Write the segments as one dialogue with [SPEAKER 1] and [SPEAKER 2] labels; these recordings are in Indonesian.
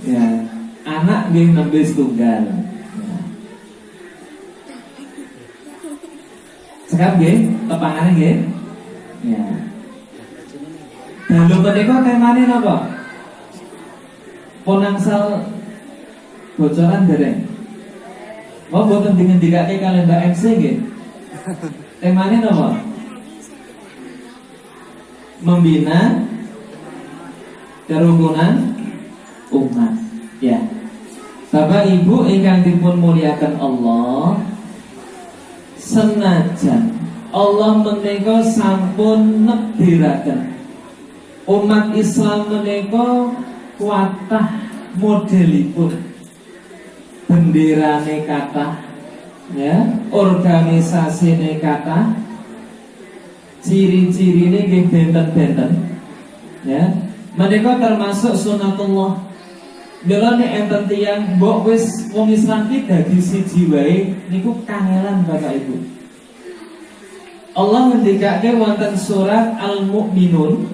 [SPEAKER 1] Ya, anak nggih nembe setunggal. Ya. Sekap nggih, tepangane nggih. Ya. Dalu menika temane napa? Ponangsal bocoran dereng. Mau boten dingendikake kalian Mbak MC nggih. Temane napa? Membina kerukunan umat. Ya. Bapak Ibu ingkang dipun muliakan Allah, senajan Allah menika sampun nebiraken umat Islam menika kuatah modelipun, benderane kathah, ya, organisasine kathah, ciri-cirine nggih benten-benten, ya. Menika termasuk sunatullah. Mila nek enten tiyang mbok wis wong Islam ki dadi siji wae niku kangelan Bapak Ibu. Allah ngendikake wonten surat Al-Mu'minun,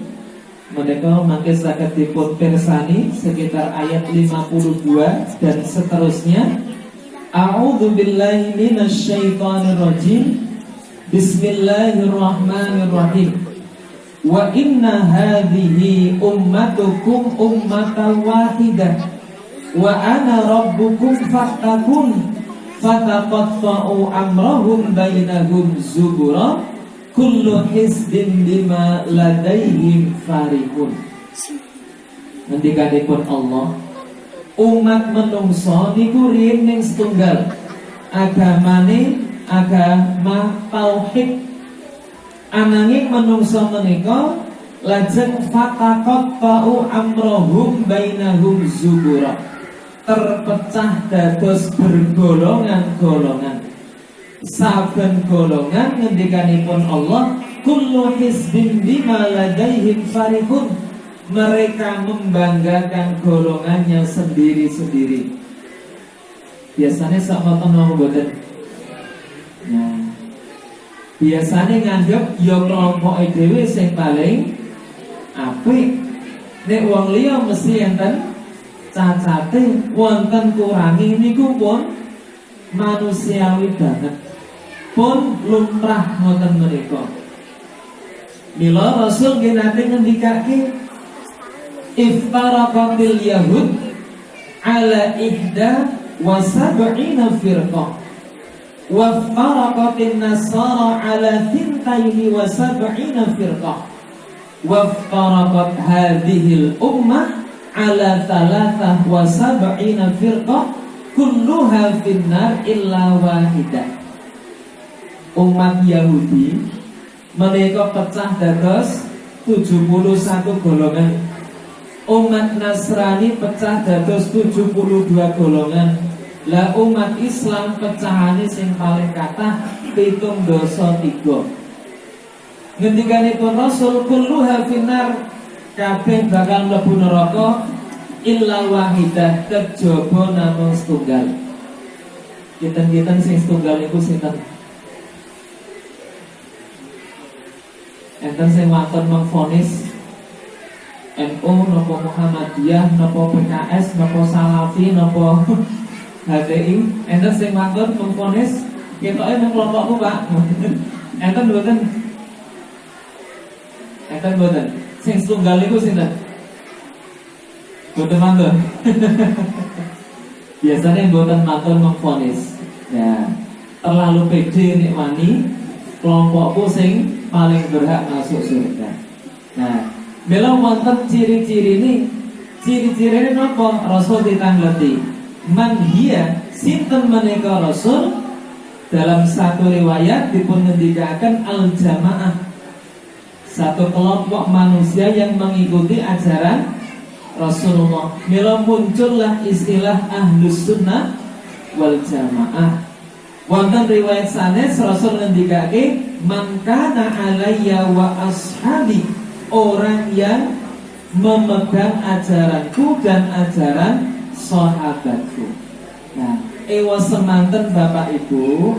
[SPEAKER 1] menika mangke saged dipun pirsani sekitar ayat 52 dan seterusnya. A'udzu billahi minasyaitonir rajim. Bismillahirrahmanirrahim. Wa inna hadhihi ummatukum ummatan wahidah wa ana rabbukum fattaqun fataqatta'u amrahum bainahum zubura kullu hizbin bima ladaihim farihun. Ngendikanipun Allah, umat menungso niku riyin ning setunggal, agamane agama tauhid. Ananging menungso menika lajeng fataqatta'u amrahum bainahum zubura, terpecah dados bergolongan-golongan. Saben golongan ngendikanipun Allah, kullu hizbin bima ladaihim farihun, mereka membanggakan golongannya sendiri-sendiri. Biasanya sama temen mboten. Nah, biasanya nganggep ya kelompok dhewe sing paling apik. Nek wong liya mesti enten cacate, wonten kurangi niku pun manusiawi banget, pun lumrah ngoten menika. Mila Rasul nggih nate ngendikake, iftaraqatil yahud ala ihda wa sab'ina firqah waftaraqatin nasara ala thintaini wa sab'ina firqah waftaraqat hadhil ummah ala thalathah wa sab'ina firqah kulluha finnar illa wahidah. Umat Yahudi mereka pecah dados 71 golongan. Umat Nasrani pecah dados 72 golongan. Lah umat Islam pecahane sing paling kathah 73. Ngendikanipun Rasul, kulluha finnar, kabeh bakal mlebu neraka illa wahidah, kejaba namung setunggal. Kiten-kiten sing setunggal iku sinten? Enten sing wonten mengfonis NU napa Muhammadiyah napa PKS napa Salafi napa HTI, enten sing matur mengfonis ketoke nang kelompokku Pak. Enten mboten? Enten mboten? Sing setunggal iku sinten? Mboten matur. Biasanya mboten matur mengfonis. Ya, terlalu pede nek wani kelompokku sing paling berhak masuk surga. Nah, bela wonten ciri-ciri ini napa? Rasul ditangleti. Man hiya, sinten menika Rasul? Dalam satu riwayat dipun ngendikaken al-jamaah, satu kelompok manusia yang mengikuti ajaran Rasulullah. Mila muncullah istilah ahlus sunnah wal jamaah. Wonten riwayat sanes Rasul ngendikake, man kana alayya wa ashabi, orang yang memegang ajaranku dan ajaran sahabatku. Nah, ewa semanten Bapak Ibu,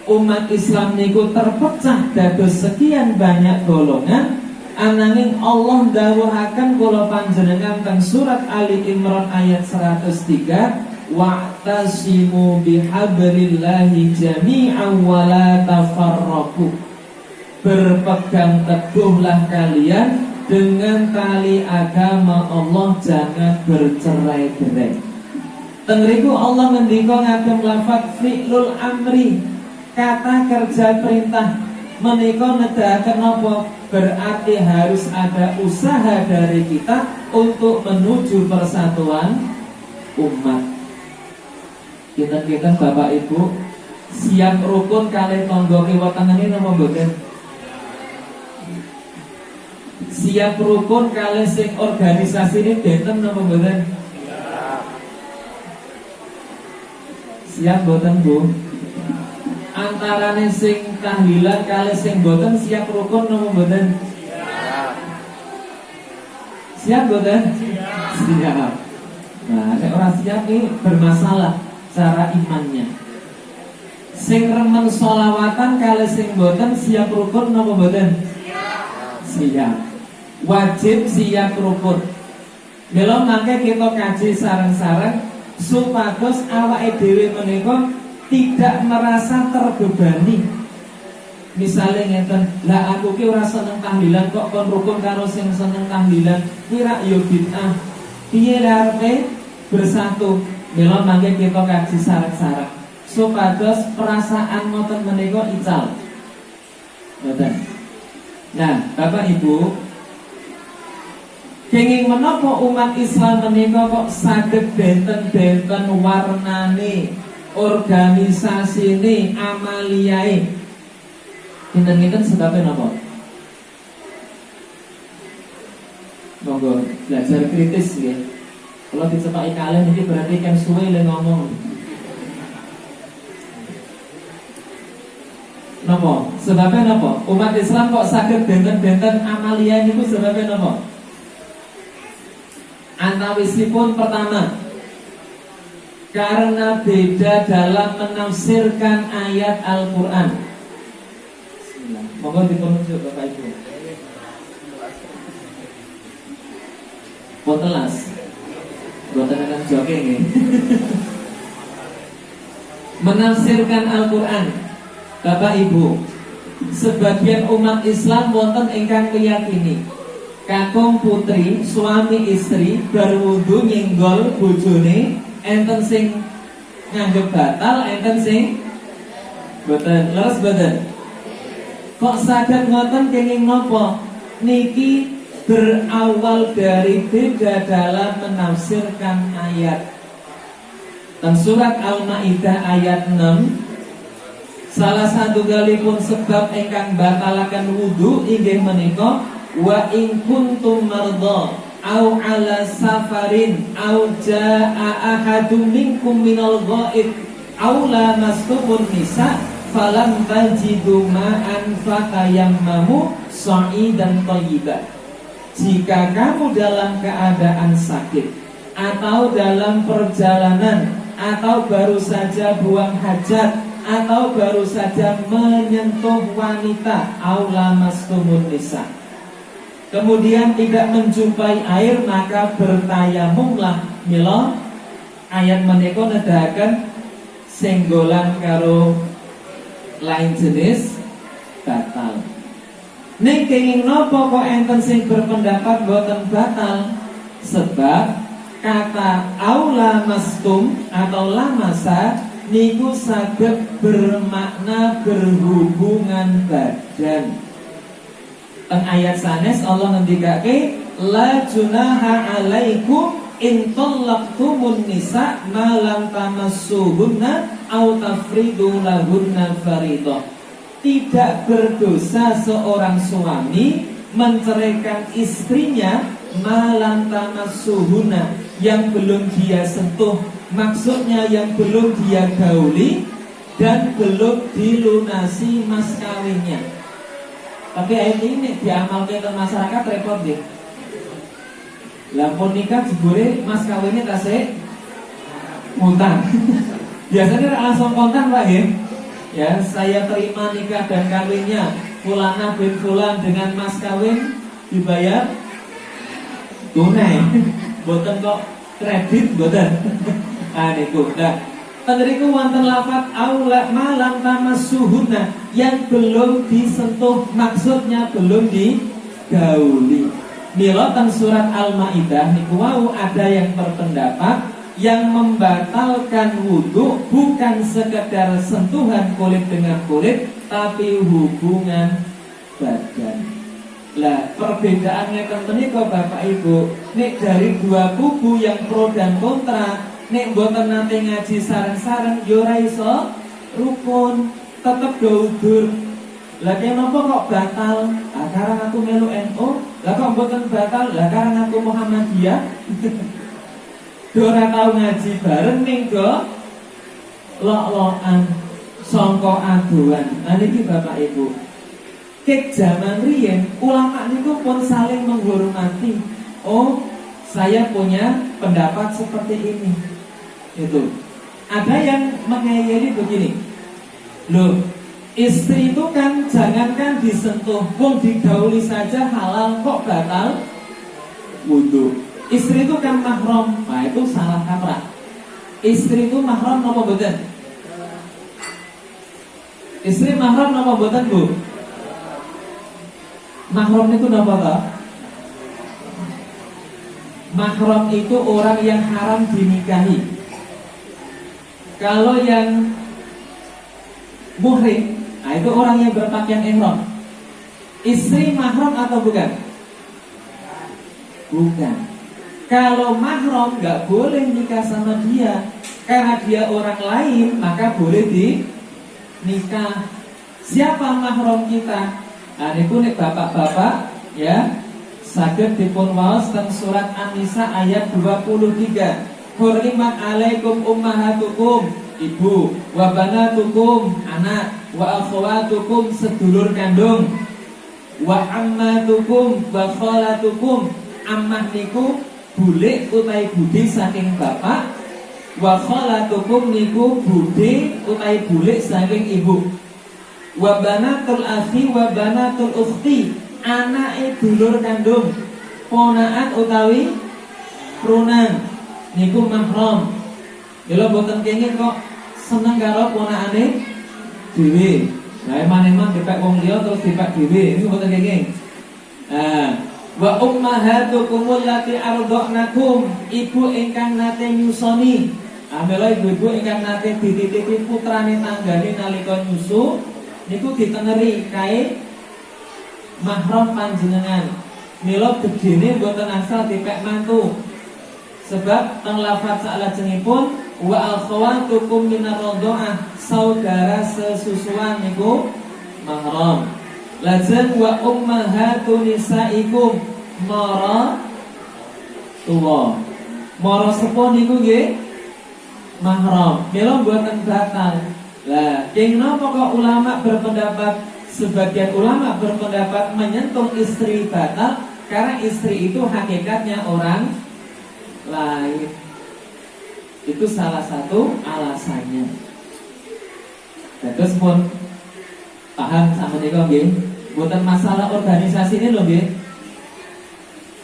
[SPEAKER 1] umat Islam niku terpecah dados sekian banyak golongan Ananging Allah dawuhaken kula panjenengan teng surat Ali Imran ayat 103, wa'tasimu bihablillahi jami'an wa la tafarraqu. Berpegang teguhlah kalian dengan tali agama Allah, jangan bercerai-berai. Tengriku Allah ngendika ngagem lafaz fi'lul amri, kata kerja perintah menika nedahaken napa? Berarti harus ada usaha dari kita untuk menuju persatuan umat. Kita Bapak Ibu siap rukun kalih tangga kiwa tengene napa mboten? Siap rukun kalih sing organisasi ini benten napa mboten? Siap mboten Bu? Antarane sing tahlilan kalih sing mboten siap rukun napa mboten? Siap mboten? Siap. Nah, nek ora siap iki bermasalah cara imannya. Sing remen sholawatan kalih sing mboten siap rukun napa mboten? Siap. Wajib siap rukun. Mila mangke kita kaji sareng-sareng supados awake dhewe menika tidak merasa terbebani. Misalnya ngeten, lah aku ki ora seneng tahlilan kok kon rukun karo sing seneng tahlilan, kira yo bid'ah. Piye arepe bersatu? Mila mangke kita kaji sareng-sareng supados perasaan ngoten menika ical. Ngoten. Nah, Bapak Ibu, kenging menapa umat Islam menika kok saged benten-benten warnane, organisasine, amaliae. Kinten-kinten sebabnya napa? Monggo belajar kritis ya. Kalau dicepaki kalian ini berarti kan suwe le ngomong. Napa? Sebabnya napa? Umat Islam kok saged benten-benten amalia niku sebabnya napa? Antawisipun pertama, karena beda dalam menafsirkan ayat Al-Quran. Monggo dipunjuk Bapak Ibu. Potelas. Boten akan jogging ya. Menafsirkan Al-Quran. Bapak Ibu, sebagian umat Islam wonten ingkang meyakini kakung putri, suami istri berwudu nyenggol bojone, enten sing nganggep batal, enten sing boten. Leres boten? Kok saged ngoten kenging napa? Niki berawal dari beda dalam menafsirkan ayat. Dan surat Al-Maidah ayat 6, salah satu galipun sebab ingkang batalaken wudu inggih menika wa in kuntum mardha au ala safarin au jaa ahadum minkum minal ghaib au lamastumun nisa falam tajidu ma'an fatayammamu sha'idan thayyiban. Jika kamu dalam keadaan sakit atau dalam perjalanan atau baru saja buang hajat atau baru saja menyentuh wanita au lamastumun nisa, kemudian tidak menjumpai air, maka bertayamumlah. Mila ayat menika nedahaken senggolan karo lain jenis batal. Ning kenging napa kok enten sing berpendapat boten batal? Sebab kata aula mastum atau lamasa niku saged bermakna berhubungan badan. Teng ayat sanes Allah ngendikake la junaha alaikum in talaqtumun nisa ma lam tamassuhunna aw tafridu lahunna faridah. Tidak berdosa seorang suami menceraikan istrinya malam tamassuhunna, yang belum dia sentuh, maksudnya yang belum dia gauli dan belum dilunasi mas kawinnya. Tapi ayat ini diamalkan ke masyarakat repot deh. Lampun nikah jebule mas kawinnya tasik utang. Biasanya langsung kontak Pak ya. Ya, saya terima nikah dan kawinnya Fulanah bin Fulan dengan mas kawin dibayar tunai. Boten kok kredit boten. Ah niku. Nah, tengeriku wonten lafaz aula malam tamassuhunna yang belum disentuh, maksudnya belum digauli. Mila teng surat Al-Maidah niku wau ada yang berpendapat yang membatalkan wudhu bukan sekedar sentuhan kulit dengan kulit, tapi hubungan badan. Lah perbedaannya menika Bapak Ibu, nek dari dua kubu yang pro dan kontra, nek mboten nate ngaji sareng-sareng yo ora iso rukun, tetep do udur. Lah kenapa kok batal? Ah karang aku melu NU, lah kok mboten batal? Lah karang aku Muhammadiyah. Ora tau ngaji bareng ning do lok-lokan sangka aduan. Nah niki Bapak Ibu. Kek zaman riyen ulama niku pun saling menghormati. Oh, saya punya pendapat seperti ini. Itu. Ada yang mengayali begini. Loh, istri itu kan jangankan disentuh, wong digauli saja halal kok batal wudu. Istri itu kan mahram, nah itu salah kaprah. Istri itu mahram napa mboten? Istri mahram napa mboten, Bu? Mahram itu napa ta? Mahram itu orang yang haram dinikahi. Kalau yang muhrim, nah itu orang yang berpakaian ihram. Istri mahram atau bukan? Bukan. Kalau mahram nggak boleh nikah sama dia, karena dia orang lain, maka boleh dinikah. Siapa mahram kita? Nah niku nek bapak-bapak ya saged dipun waos teng surat An-Nisa ayat 23. Hurrimat alaikum ummahatukum, ibu, wa banatukum, anak, wa akhwatukum, sedulur kandung, wa ammatukum, wa khalatukum, ammah niku bule utai budi saking bapak, wa khalatukum niku budi utai bule saking ibu, wa banatul akhi wa banatul ukhti, anake dulur kandung, ponaan utawi prunan niku mahram. Lha boten kenging kok seneng karo ponakane dhewe. Nah, emang dipek wong liya terus dipek dhewe, niku boten kenging. Nah, wa ummahatukum allati ardhanakum, ibu ingkang nate nyusoni. Amela ibu-ibu ingkang nate dititipi putrane tanggane nalika nyusu niku ditengeri kae mahram panjenengan. Mila gedene mboten asal dipek mantu. Sebab teng lafaz salajengipun wa akhawatukum minar radha'ah, saudara sesusuan niku mahram. Lajeng wa ummahatu nisaikum, mara tuwa. Mara sepuh niku nggih mahram. Mila mboten batal. Lah, kenapa kok ulama berpendapat, sebagian ulama berpendapat menyentuh istri batal? Karena istri itu hakikatnya orang lain. Itu salah satu alasannya. Terus pun paham sama niku nggih? Bukan masalah organisasi ini loh nggih.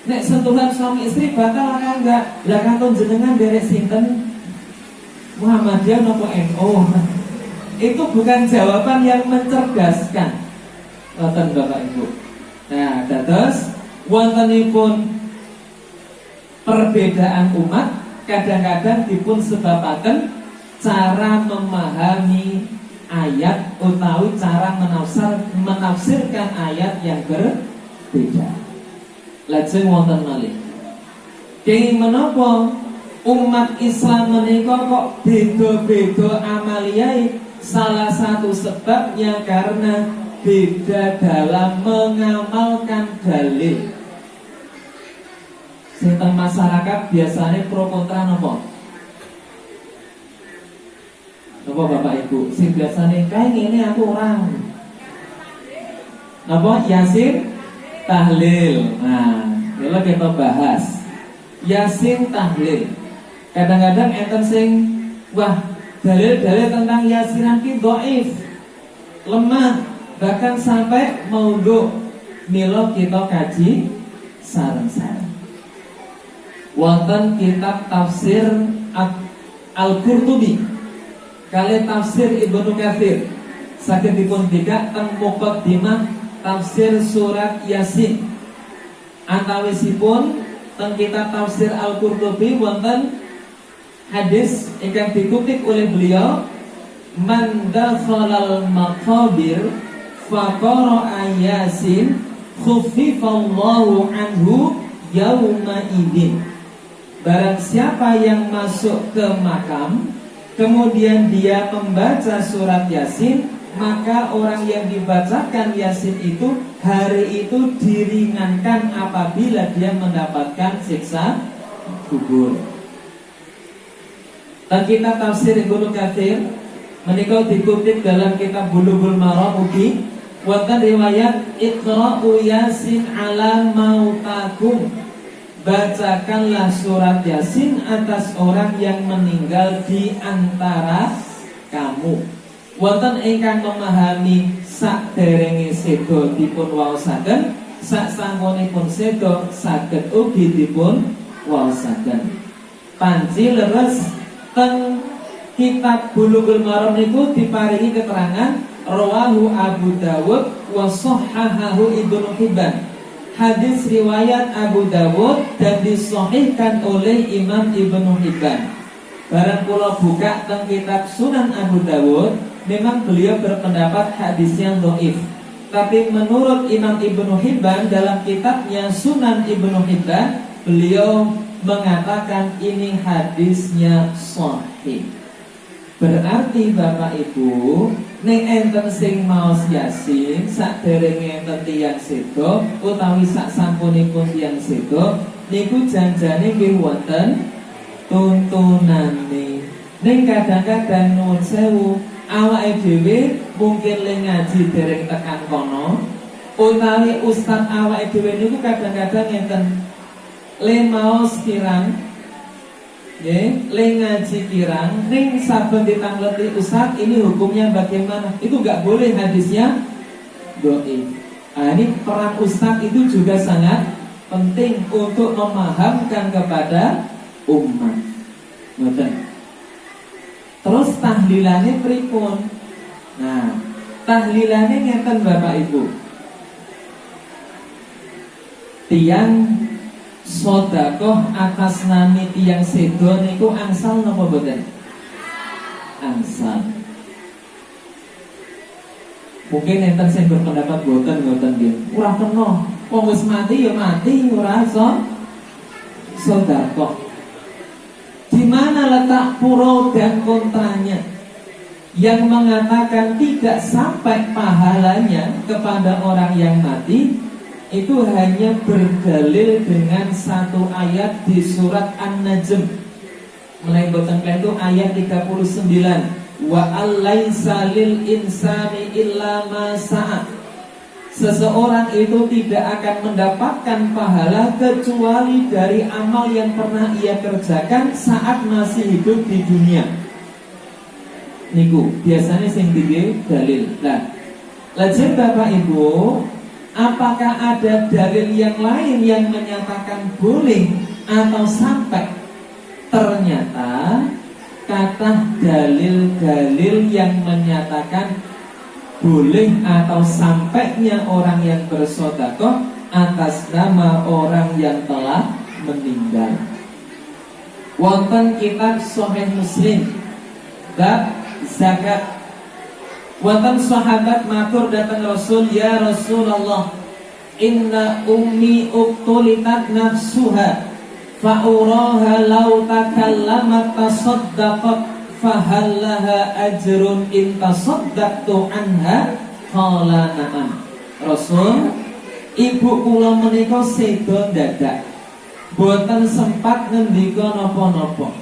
[SPEAKER 1] Nek sentuhan suami istri batal apa enggak? Lah kanton jenengan derek sinten? Muhammadiyah napa NU? Itu bukan jawaban yang mencerdaskan. Wonten Bapak Ibu. Nah, dados wontenipun perbedaan umat kadang-kadang dipun sebabaken cara memahami ayat utawi cara menafsirkan ayat yang berbeda. Lajeng wonten malih. Kenging menapa umat Islam menika kok beda-beda amaliyae? Salah satu sebabnya karena beda dalam mengamalkan dalil. Sing masyarakat biasanya pro kontra napa? Napa Bapak Ibu? Sing biasanya kayak ngene aku orang. Napa? Yasin tahlil. Nah, kalau kita bahas Yasin tahlil. Kadang-kadang enten sing wah, dalil-dalil tentang Yasinan ki dhaif, lemah, bahkan sampai maudhu. Mila kita kaji sareng-sareng. Wonten kitab tafsir Al-Qurtubi kali tafsir Ibnu Katsir saged dipun bikak teng muqaddimah tafsir surat Yasin. Antawisipun teng kitab tafsir Al-Qurtubi wonten hadis ingkang dikutip oleh beliau, man dakhalal maqabir faqara Yasin khuffifallahu anhu yauma idin. Barang siapa yang masuk ke makam kemudian dia membaca surat Yasin, maka orang yang dibacakan Yasin itu hari itu diringankan apabila dia mendapatkan siksa kubur. Dan kitab tafsir Ibnu Katsir menika dikutip dalam kitab Bulughul Maram ugi wonten riwayat Iqra'u Yasin ala mautakum, bacakanlah surat Yasin atas orang yang meninggal di antara kamu. Wonten ingkang memahami sakderenge sedo dipun waosaken, saksampunipun sedo saged ugi dipun waosaken. Panci leres teng kitab Bulughul Maram niku diparingi keterangan rawahu Abu Dawud wa shahhahahu Ibnu Hibban. Hadis riwayat Abu Dawud dan disahihkan oleh Imam Ibnu Hibban. Barang kula buka teng kitab Sunan Abu Dawud, memang beliau berpendapat hadisnya dhaif. Tapi menurut Imam Ibnu Hibban dalam kitabnya Sunan Ibnu Hibban, beliau mengatakan ini hadisnya sahih. Berarti Bapak Ibu, nek enten sing maos Yasin saderenge enten tiyang sedo utawi sak sampunipun tiyang sedo niku janjane nggih wonten tuntunane. Ning kadang-kadang nuwun sewu, awake dhewe mungkin le ngaji dereng tekan kono, utawi ustaz awake dhewe niku kadang-kadang enten le maos kirang, le ngaji kirang, ning saben ditangleti ustaz ini hukumnya bagaimana? Itu nggak boleh hadisnya dhaif. Ini peran ustaz itu juga sangat penting untuk memahamkan kepada umat. Ngoten. Terus tahlilane pripun? Nah, tahlilane ngeten Bapak Ibu. Tiang sedekah atas nami tiyang sedo niku angsal napa boten? Angsal. Mungkin enten sing berpendapat boten nggih. Ora kena. Wong wis mati ya mati, ora iso sedekah. Di mana letak pro dan kontranya? Yang mengatakan tidak sampai pahalanya kepada orang yang mati itu hanya berdalil dengan satu ayat di surat An-Najm. Mulai boten itu ayat 39. Wa allaisa lil insani illa ma sa'a. Seseorang itu tidak akan mendapatkan pahala kecuali dari amal yang pernah ia kerjakan saat masih hidup di dunia. Niku biasanya sing tinggi dalil. Nah, lajeng Bapak Ibu, apakah ada dalil yang lain yang menyatakan boleh atau sampai? Ternyata kata dalil-dalil yang menyatakan boleh atau sampainya orang yang bersedekah atas nama orang yang telah meninggal. Wonten kitab Sahih Muslim bab zakat. Wonten sahabat matur datang Rasul, ya Rasulullah, inna ummi uqtulitat nafsuha fa'uraha law takallamat tasaddaqat fahallaha ajrun in tasaddaqtu anha? Qala na'am. Rasul, ibu kula menika sedo dadak, boten sempat ngendika napa-napa,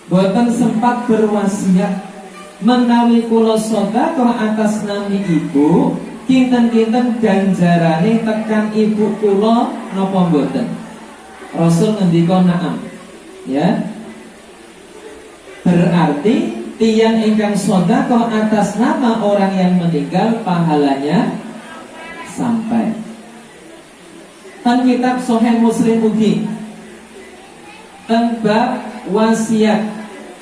[SPEAKER 1] boten sempat berwasiat menawi kula sedekah atas nami ibu, kinten-kinten ganjarane tekan ibu kula napa boten? Rasul ngendika na'am. Ya. Berarti tiang ingkang sedekah atas nama orang yang meninggal pahalanya sampai. Teng kitab Sahih Muslim ugi teng bab wasiat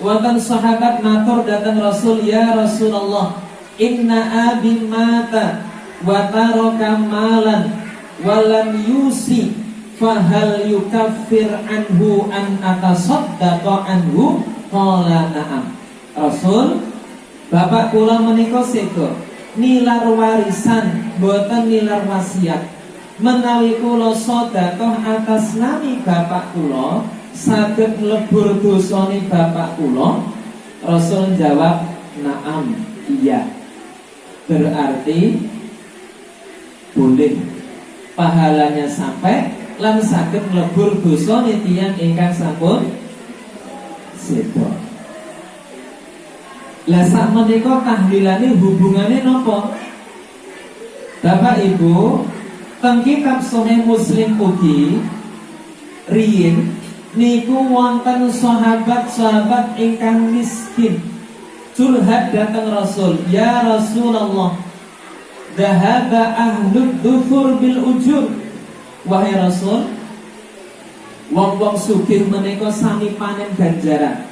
[SPEAKER 1] wonten sahabat matur dhateng Rasul, ya Rasulullah, inna abi mata wa taraka malan wa lam yusi fahal yukaffir anhu an atasaddaqa anhu? Qala na'am. Rasul, bapak kula menika sedo nilar warisan boten nilar wasiat. Menawi kula sedekah atas nami bapak kula saged lebur dosane bapak kula? Rasul jawab, na'am, iya. Berarti boleh, pahalanya sampai lan saged lebur dosane tiyang ingkang sampun sedo. Lah sak menika tahlilane hubungane napa? Bapak Ibu, teng kitab Sahih Muslim ugi riyin niku wonten sahabat-sahabat ingkang miskin curhat dateng Rasul, ya Rasulullah, dhahaba ahlud dufur bil ujur. Wahai Rasul, wong-wong sugih menika sami panen ganjaran.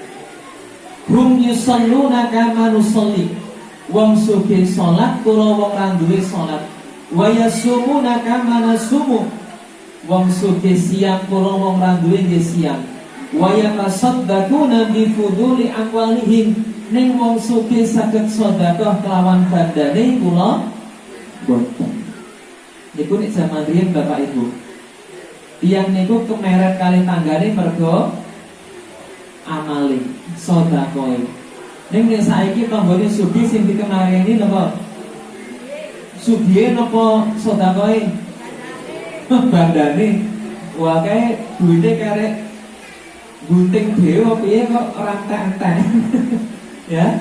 [SPEAKER 1] Hum yusalluna kama nusolli. Wong sugih salat, kula wong ra duwe salat. Wa yasumuna kama nasumu. Wong sugih siam, kula wong ra duwe nggih siam. Wa yatasaddaquna bi fuduli amwalihim. Ning wong sugih saged sedekah kelawan bandane, kula boten. Niku nek jaman riyen Bapak Ibu, tiyang niku kemeret kali tanggane mergo amale sedekahe. Ning nek saiki tanggane sugih sing dikemareni napa? Sugihe napa sedekahe? Bandane. Wah kae duwite karek gunting dhewe piye kok ora entek-entek. Ya.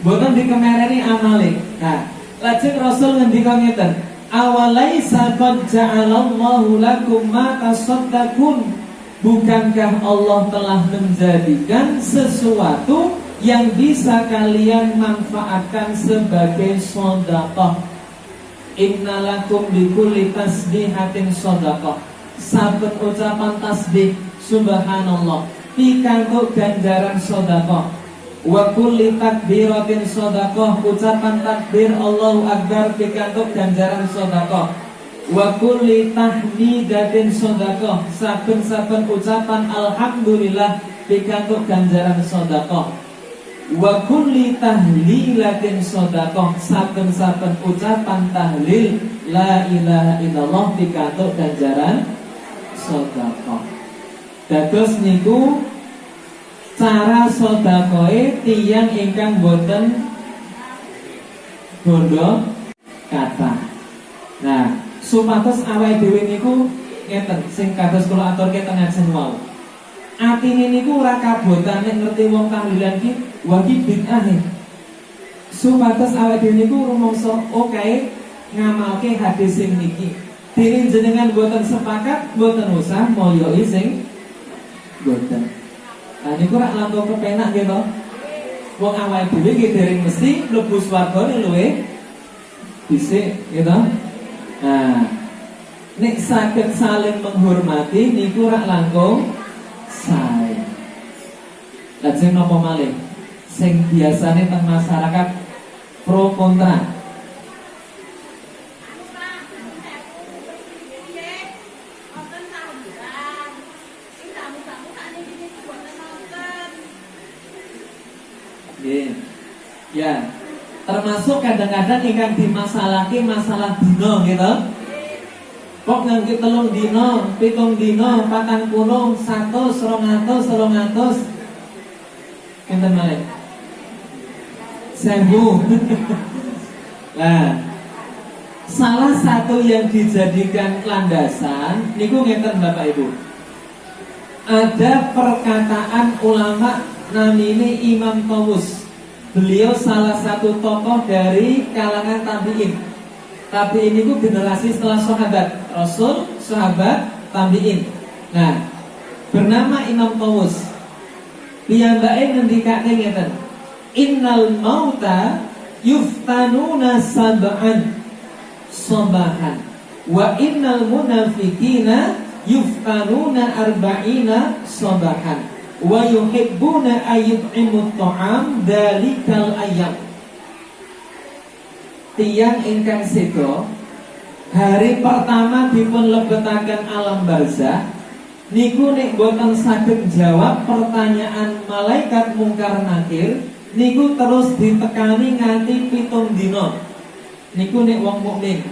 [SPEAKER 1] Mboten dikemareni amale. Nah, lajeng Rasul ngendika ngeten, awalaisa qad ja'alallahu lakum ma tasaddaqun. Bukankah Allah telah menjadikan sesuatu yang bisa kalian manfaatkan sebagai sedekah? Innalakum bikulli tasbihatin sedekah. Saben ucapan tasbih subhanallah pikantuk ganjaran sedekah. Wa kulli takbiratin sedekah, ucapan takbir Allahu Akbar pikantuk ganjaran sedekah. Wa kulli tahmidatin sedekah, saben-saben ucapan alhamdulillah pikantuk ganjaran sedekah. Wa kulli tahlilatin sedekah, saben-saben ucapan tahlil la ilaha illallah pikantuk ganjaran sedekah. Dados niku cara sedekahe tiyang ingkang boten bondo kathah. Nah, supados awake dhewe niku ngeten sing kados kula aturke teng ngajeng wau. Atine niku ora kabotan nek ngerti wong tahlilan ki wa ki bid'ah. Supados awake dhewe niku rumangsa oke ngamalke hadis sing niki. Dene jenengan boten sepakat, boten usah moyoi sing boten. Nah niku rak langkung kepenak nggih to. Wong awake dhewe nggih dereng mesti mlebu swarga luwih dhisik nggih to. Nah, nek saged saling menghormati niku rak langkung sae. Lajeng napa malih sing biasane teng masyarakat pro kontra. Ya, termasuk kadang-kadang ingkang dimasalahke masalah dino gitu. Kok ngangge 3 dino, 7 dino, 40, 100, 200, 300. Kinten malih? 1000. Nah, salah satu yang dijadikan landasan niku ngeten Bapak Ibu. Ada perkataan ulama namine Imam Tawus. Beliau salah satu tokoh dari kalangan tabi'in. Tabi'in itu generasi setelah sahabat Rasul, sahabat, tabi'in. Nah, bernama Imam Tawus. Piyambake ngendikake ngeten, innal mauta yuftanuna sab'an sabahan. Wa innal munafiqina yuftanuna arba'ina sabahan wa yuhibbuna ayyut'imut ta'am dalikal ayyam. Tiyang ingkang sedo hari pertama dipun lebetaken alam barzah niku nek boten saged jawab pertanyaan malaikat mungkar nakir niku terus ditekani nganti 7 dina. Niku nek wong mukmin.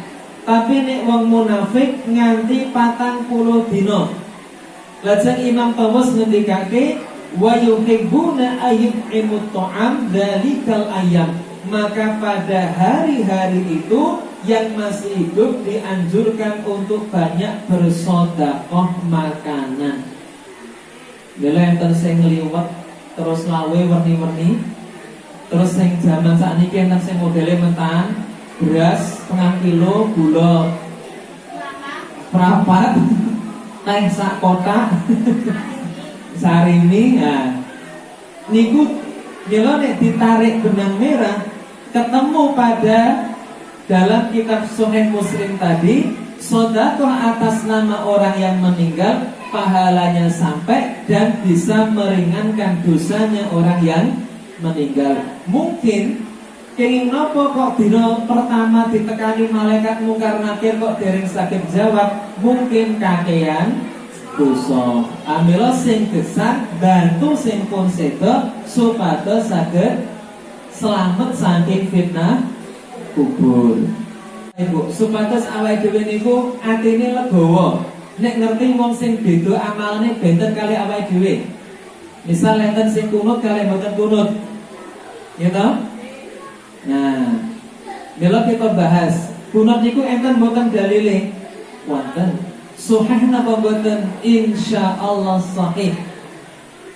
[SPEAKER 1] Tapi nek wong munafik nganti 40 dina. Lajeng Imam Tawus ngendikake wa yuhibbuna ayyut'imut ta'am dalikal ayyam. Maka pada hari-hari itu yang masih hidup dianjurkan untuk banyak bersedekah makanan. Lha enten sing liwet terus lawe werni-werni. Terus sing jaman sakniki enten sing modele mentan, beras setengah kilo, gula perapat, teh sak kotak, sarimi. Nah, niku mila nek ditarik benang merah ketemu pada dalam kitab Sahih Muslim tadi, sedekah atas nama orang yang meninggal pahalanya sampai dan bisa meringankan dosanya orang yang meninggal. Mungkin kenging nopo kok dina pertama ditekani malaikat mungkar nakir kok dereng saged jawab, mungkin kakean dosa. Amila sing gesang bantu sing pun sedo supados saged selamat saking fitnah kubur. Ibu, supados awake dhewe niku atine legawa. Nek ngerti wong sing beda amalane benten kali awake dhewe. Misal enten sing kunut kali mboten kunut. Ya toh? Nah, mila kita bahas. Kunut niku enten mboten dalile. Wonten. Sahih napa mboten? Insyaallah sahih.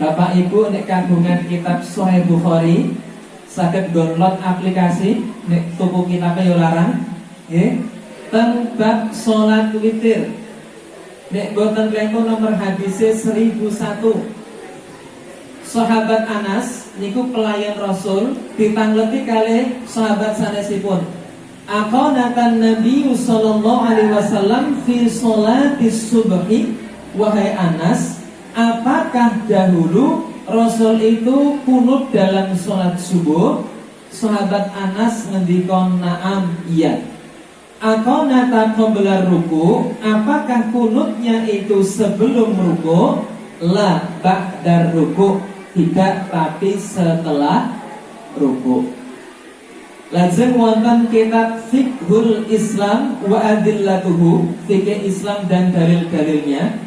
[SPEAKER 1] Bapak Ibu nek kagungan kitab Sahih Bukhari saged download aplikasi nek tuku kitabe yo larang nggih ten bab salat witir nek boten kengko nomor hadise 1001. Sahabat Anas niku pelayan Rasul ditangleti kalih sahabat sanesipun. Aqanatan Nabi sallallahu alaihi wasallam fi sholatis subhi. Wahai Anas, apakah dahulu Rasul itu kunut dalam sholat subuh? Sahabat Anas ngendikon na'am, iya. Aqanata qabla ruku, apakah kunutnya itu sebelum ruku? La ba'dar ruku, tidak, tapi setelah ruku. Lajeng wonten kitab Fiqhul Islam wa Adillatuhu, fikih Islam dan dalil-dalilnya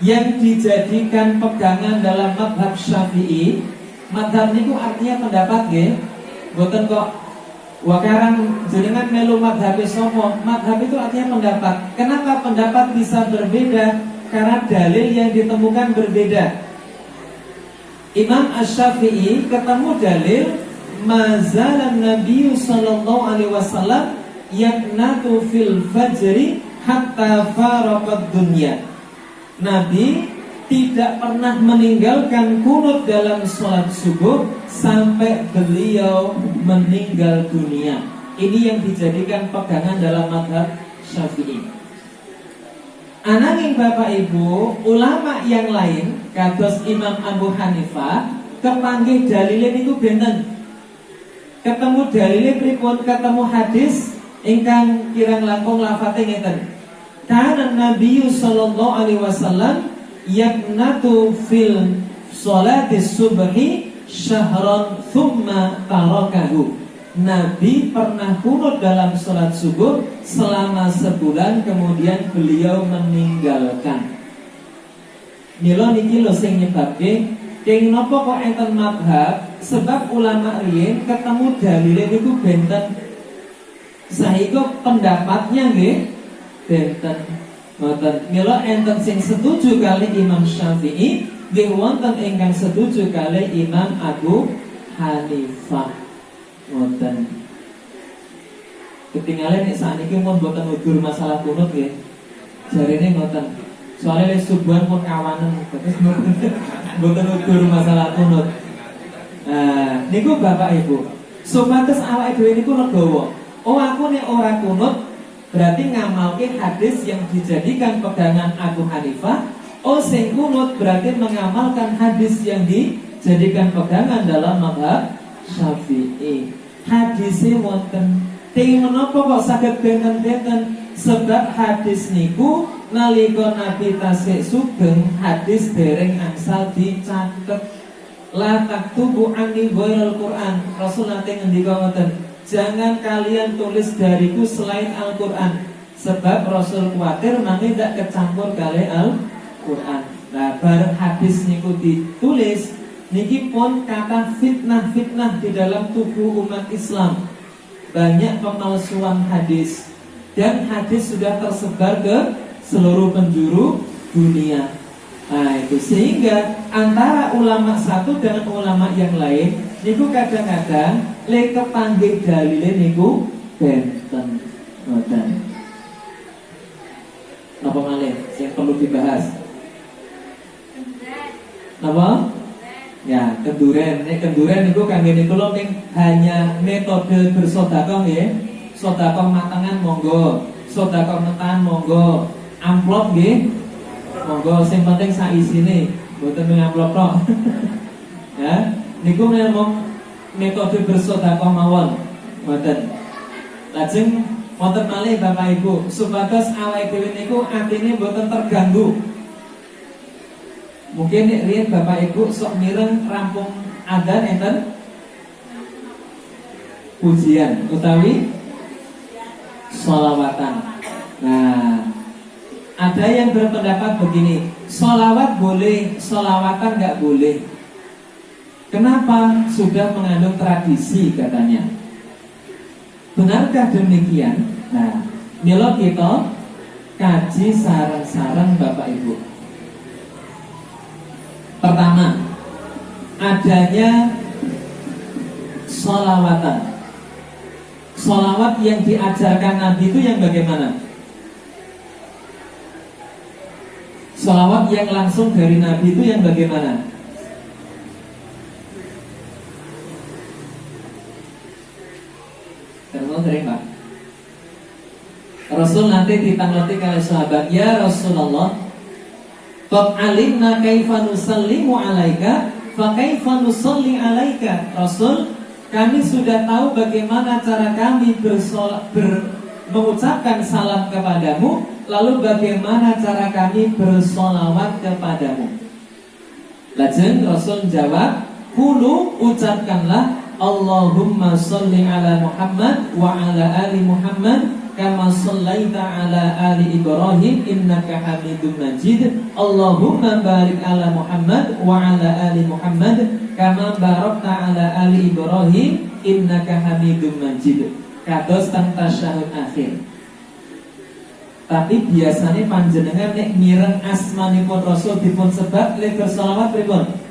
[SPEAKER 1] yang dijadikan pegangan dalam madhab Syafi'i. Madhab niku artinya pendapat nggih. Mboten kok wakarang jenengan melu madhab sapa. Madhab itu artinya pendapat. Kenapa pendapat bisa berbeda? Karena dalil yang ditemukan berbeda. Imam Asy-Syafi'i ketemu dalil mazalan Nabi sallallahu alaihi wasallam yaknatu fil fajri hatta faraqad dunya. Nabi tidak pernah meninggalkan kunut dalam sholat subuh sampai beliau meninggal dunia. Ini yang dijadikan pegangan dalam madhab Syafi'i. Ananging Bapak Ibu, ulama yang lain kados Imam Abu Hanifah kepanggih dalile niku benten. Ketemu dalile pripun? Ketemu hadis ingkang kirang langkung lafate ngeten. Kana Nabi sallallahu alaihi wasallam yaknatu fil sholati subhi syahran thumma tarakahu. Nabi pernah kunut dalam sholat subuh selama sebulan, kemudian beliau meninggalkan. Mila niki lho sing nyebabke kenging napa kok enten madhab, sebab ulama riyin ketemu dalile niku benten. Saiki pendapatnya nggih benten. Ngoten. Mila enten sing setuju kali Imam Syafi'i, nggih wonten ingkang setuju kali Imam Abu Hanifah. Ngoten. Ketinggalan nek sakniki mun mboten udur masalah kunut nggih. Jarine ngoten. Soale wis subuhan pun kawanen, terus mboten udur masalah kunut. Nah, niku Bapak Ibu, supados awake dhewe niku legowo. Oh, aku nek ora kunut Berarti ngamalke hadis yang dijadikan pegangan Abu Hanifah. Oh sing kunut berarti mengamalkan hadis yang dijadikan pegangan dalam mazhab Syafi'i. Hadise wonten ting menapa kok saged benten-benten? Sebab hadis niku nalika Nabi tasik sugeng hadis dereng angsal dicatet. La taktubu anni ghairal Quran. Rasul nate ngendika ngoten, jangan kalian tulis dariku selain Al-Quran. Sebab Rasul khawatir nanti tidak kecampur kali Al-Quran. Nah, bareng hadis niku ditulis, niki pun kata fitnah-fitnah di dalam tubuh umat Islam. Banyak pemalsuan hadis. Dan hadis sudah tersebar ke seluruh penjuru dunia. Nah itu sehingga antara ulama satu dengan ulama yang lain niku kadang-kadang le kepanggih dalile niku benten. Ngoten. Napa malih yang perlu dibahas? Napa? Ya, kenduren. Nek kenduren niku kangge kula ning hanya metode bersedekah nggih. Sedekah matangan monggo, sedekah metan monggo, amplop nggih. Monggo sing penting sak isine, mboten mung amplop tok. Ya, niku memang metode bersedekah mawon. Mboten. Lajeng wonten malih Bapak Ibu, supados awake dhewe niku atine mboten terganggu. Mungkin nek riyen Bapak Ibu sok mireng rampung adzan enten pujian utawi sholawatan. Nah, ada yang berpendapat begini, sholawat boleh, sholawatan nggak boleh. Kenapa? Sudah mengandung tradisi katanya. Benarkah demikian? Nah, mila kita kaji sareng-sareng Bapak Ibu. Pertama, adanya sholawatan. Sholawat yang diajarkan Nabi itu yang bagaimana? Sholawat yang langsung dari Nabi itu yang bagaimana? Terus sering Pak. Rasul nanti ditangleti oleh sahabat, ya Rasulullah, qad alimna kaifa nusallimu alaika, fa kaifa nusalli alaika. Rasul, kami sudah tahu bagaimana cara kami mengucapkan salam kepadamu, lalu bagaimana cara kami bersolawat kepadamu. Lajeng Rasul jawab, qulu, ucapkanlah, Allahumma sholli ala Muhammad wa ala ali Muhammad kama shallaita ala ali Ibrahim innaka Hamidum Majid. Allahumma barik ala Muhammad wa ala ali Muhammad kama barakta ala ali Ibrahim innaka Hamidum Majid. Kados teng tasyahud akhir. Tapi biasanya panjenengan nek mireng asmanipun Rasul dipun sebab le berselawat pripun?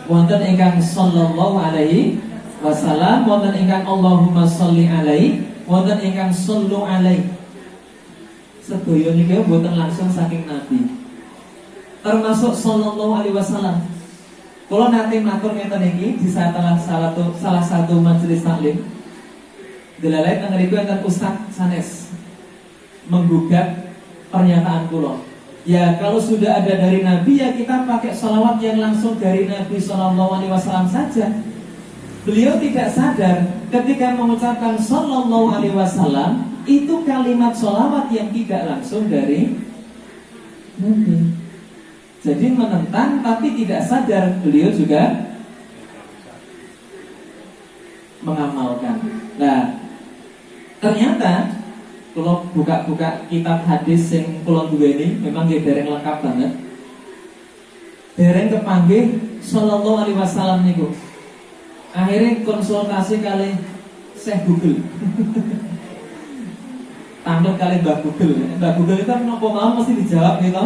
[SPEAKER 1] Wonten ingkang sallallahu alaihi wasallam, wonten ingkang Allahumma sholli alaihi, wonten ingkang sallu alaihi. Sedaya niki mboten langsung saking Nabi. Termasuk sallallahu alaihi wasallam. Kula nate matur ngeten iki di salah satu majelis taklim. Delalai teng mriku enten Ustaz sanes menggugat pernyataan kula. Ya kalau sudah ada dari Nabi ya kita pakai sholawat yang langsung dari Nabi Sallallahu Alaihi Wasallam saja. Beliau tidak sadar ketika mengucapkan Sallallahu Alaihi Wasallam itu kalimat sholawat yang tidak langsung dari Nabi. Jadi menentang tapi tidak sadar beliau juga mengamalkan. Nah ternyata kalau buka-buka kitab hadis yang kula duweni memang nggih dereng lengkap banget. Dereng kepanggih sallallahu alaihi wasallam niku. Akhirnya konsultasi kali Syekh Google. Tampil kali Mbak Google. Mbak Google itu menapa mau mesti dijawab gitu.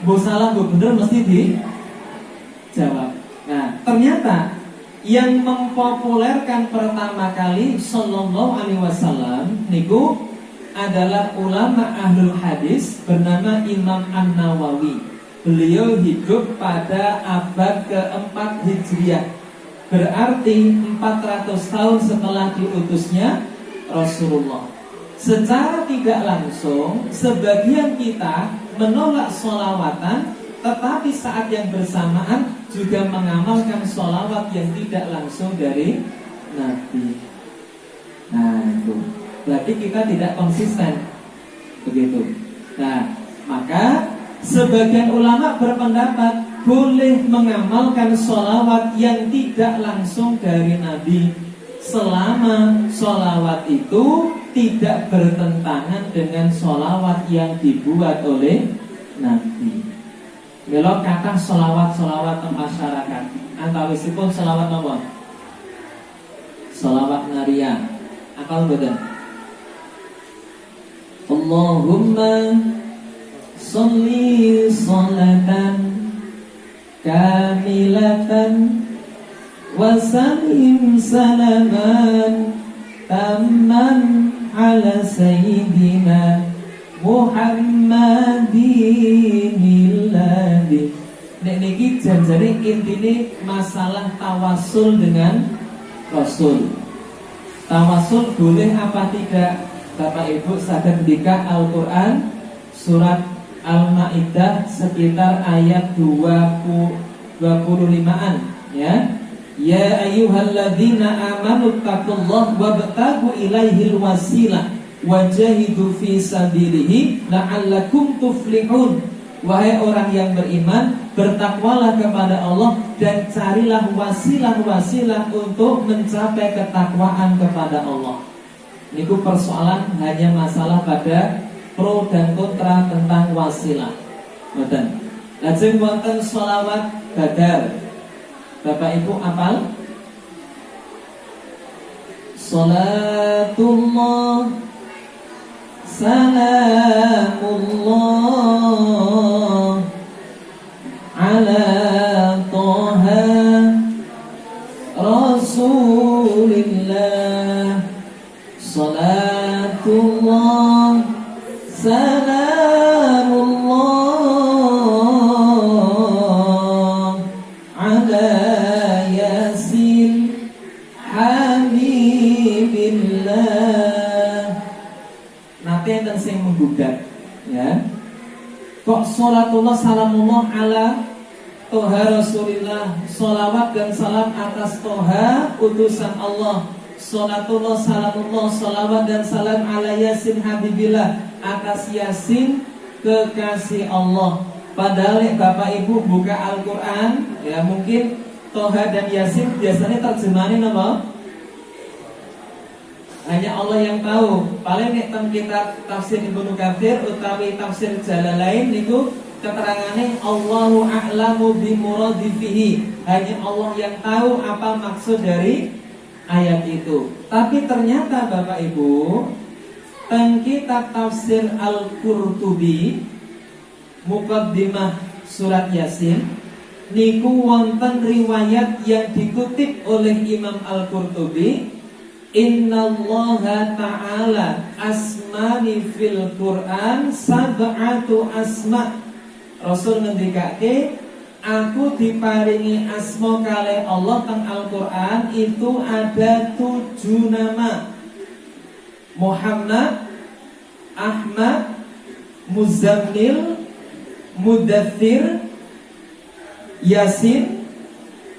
[SPEAKER 1] Mbok salah mbok bener mesti dijawab. Nah, ternyata yang mempopulerkan pertama kali sallallahu alaihi wasallam niku adalah ulama ahlul hadis bernama Imam An-Nawawi. Beliau hidup pada abad keempat Hijriah. Berarti 400 tahun setelah diutusnya Rasulullah. secara tidak langsung sebagian kita menolak sholawatan, tetapi saat yang bersamaan juga mengamalkan sholawat yang tidak langsung dari Nabi. Nah itu, berarti kita tidak konsisten, begitu. Nah, maka sebagian ulama berpendapat boleh mengamalkan sholawat yang tidak langsung dari Nabi, selama sholawat itu tidak bertentangan dengan sholawat yang dibuat oleh Nabi. Mila kata sholawat-sholawat masyarakat antawisipun sholawat apa? Sholawat Naria. Akal betul. Allahumma sholli sholatan kamilatan wa sallim salaman tamman ala sayyidina Muhammadinilladzi. Nek niki janjane intine masalah tawasul dengan Rasul. Tawasul boleh apa tidak? Bapak Ibu sadar ketika Al-Quran surat Al-Maidah sekitar ayat 25-an ya. Ya ayyuhalladzina amanu taqullaha wabtagu ilaihil wasilah wajahidu fi sabilihi la'allakum tuflihun. Wahai orang yang beriman, bertakwalah kepada Allah dan carilah wasilah-wasilah untuk mencapai ketakwaan kepada Allah. Ini persoalan hanya masalah pada pro dan kontra tentang wasilah. Betul. Lajeng wonten sholawat badar. Bapak Ibu apal? Salatullah salamullah ala Toha Rasulillah. Salatullah salamullah ala Yasin Habibillah. Nanti yang sing menggugat ya. Kok salatullah salamullah ala Toha Rasulillah, salawat dan salam atas Toha utusan Allah. Salatullah salamullah, salawat dan salam ala Yasin Habibillah, atas Yasin kekasih Allah. Padahal Bapak Ibu buka Al-Quran ya, mungkin Toha dan Yasin biasanya terjemahannya apa? Hanya Allah yang tahu. Paling nek teng kitab tafsir Ibnu Katsir utawi tafsir Jalalain niku keterangannya Allahu a'lamu bimuradifihi. Hanya Allah yang tahu apa maksud dari ayat itu. Tapi ternyata Bapak Ibu, teng kitab tafsir Al-Qurtubi Muqaddimah surat Yasin niku wonten riwayat yang dikutip oleh Imam Al-Qurtubi, Innallaha ta'ala asmani fil Qur'an sab'atu asma'. Rasul ngendikake, aku diparingi asma kalih Allah teng Al-Qur'an itu ada 7 nama. Muhammad, Ahmad, Muzammil, Mudaththir, Yasin,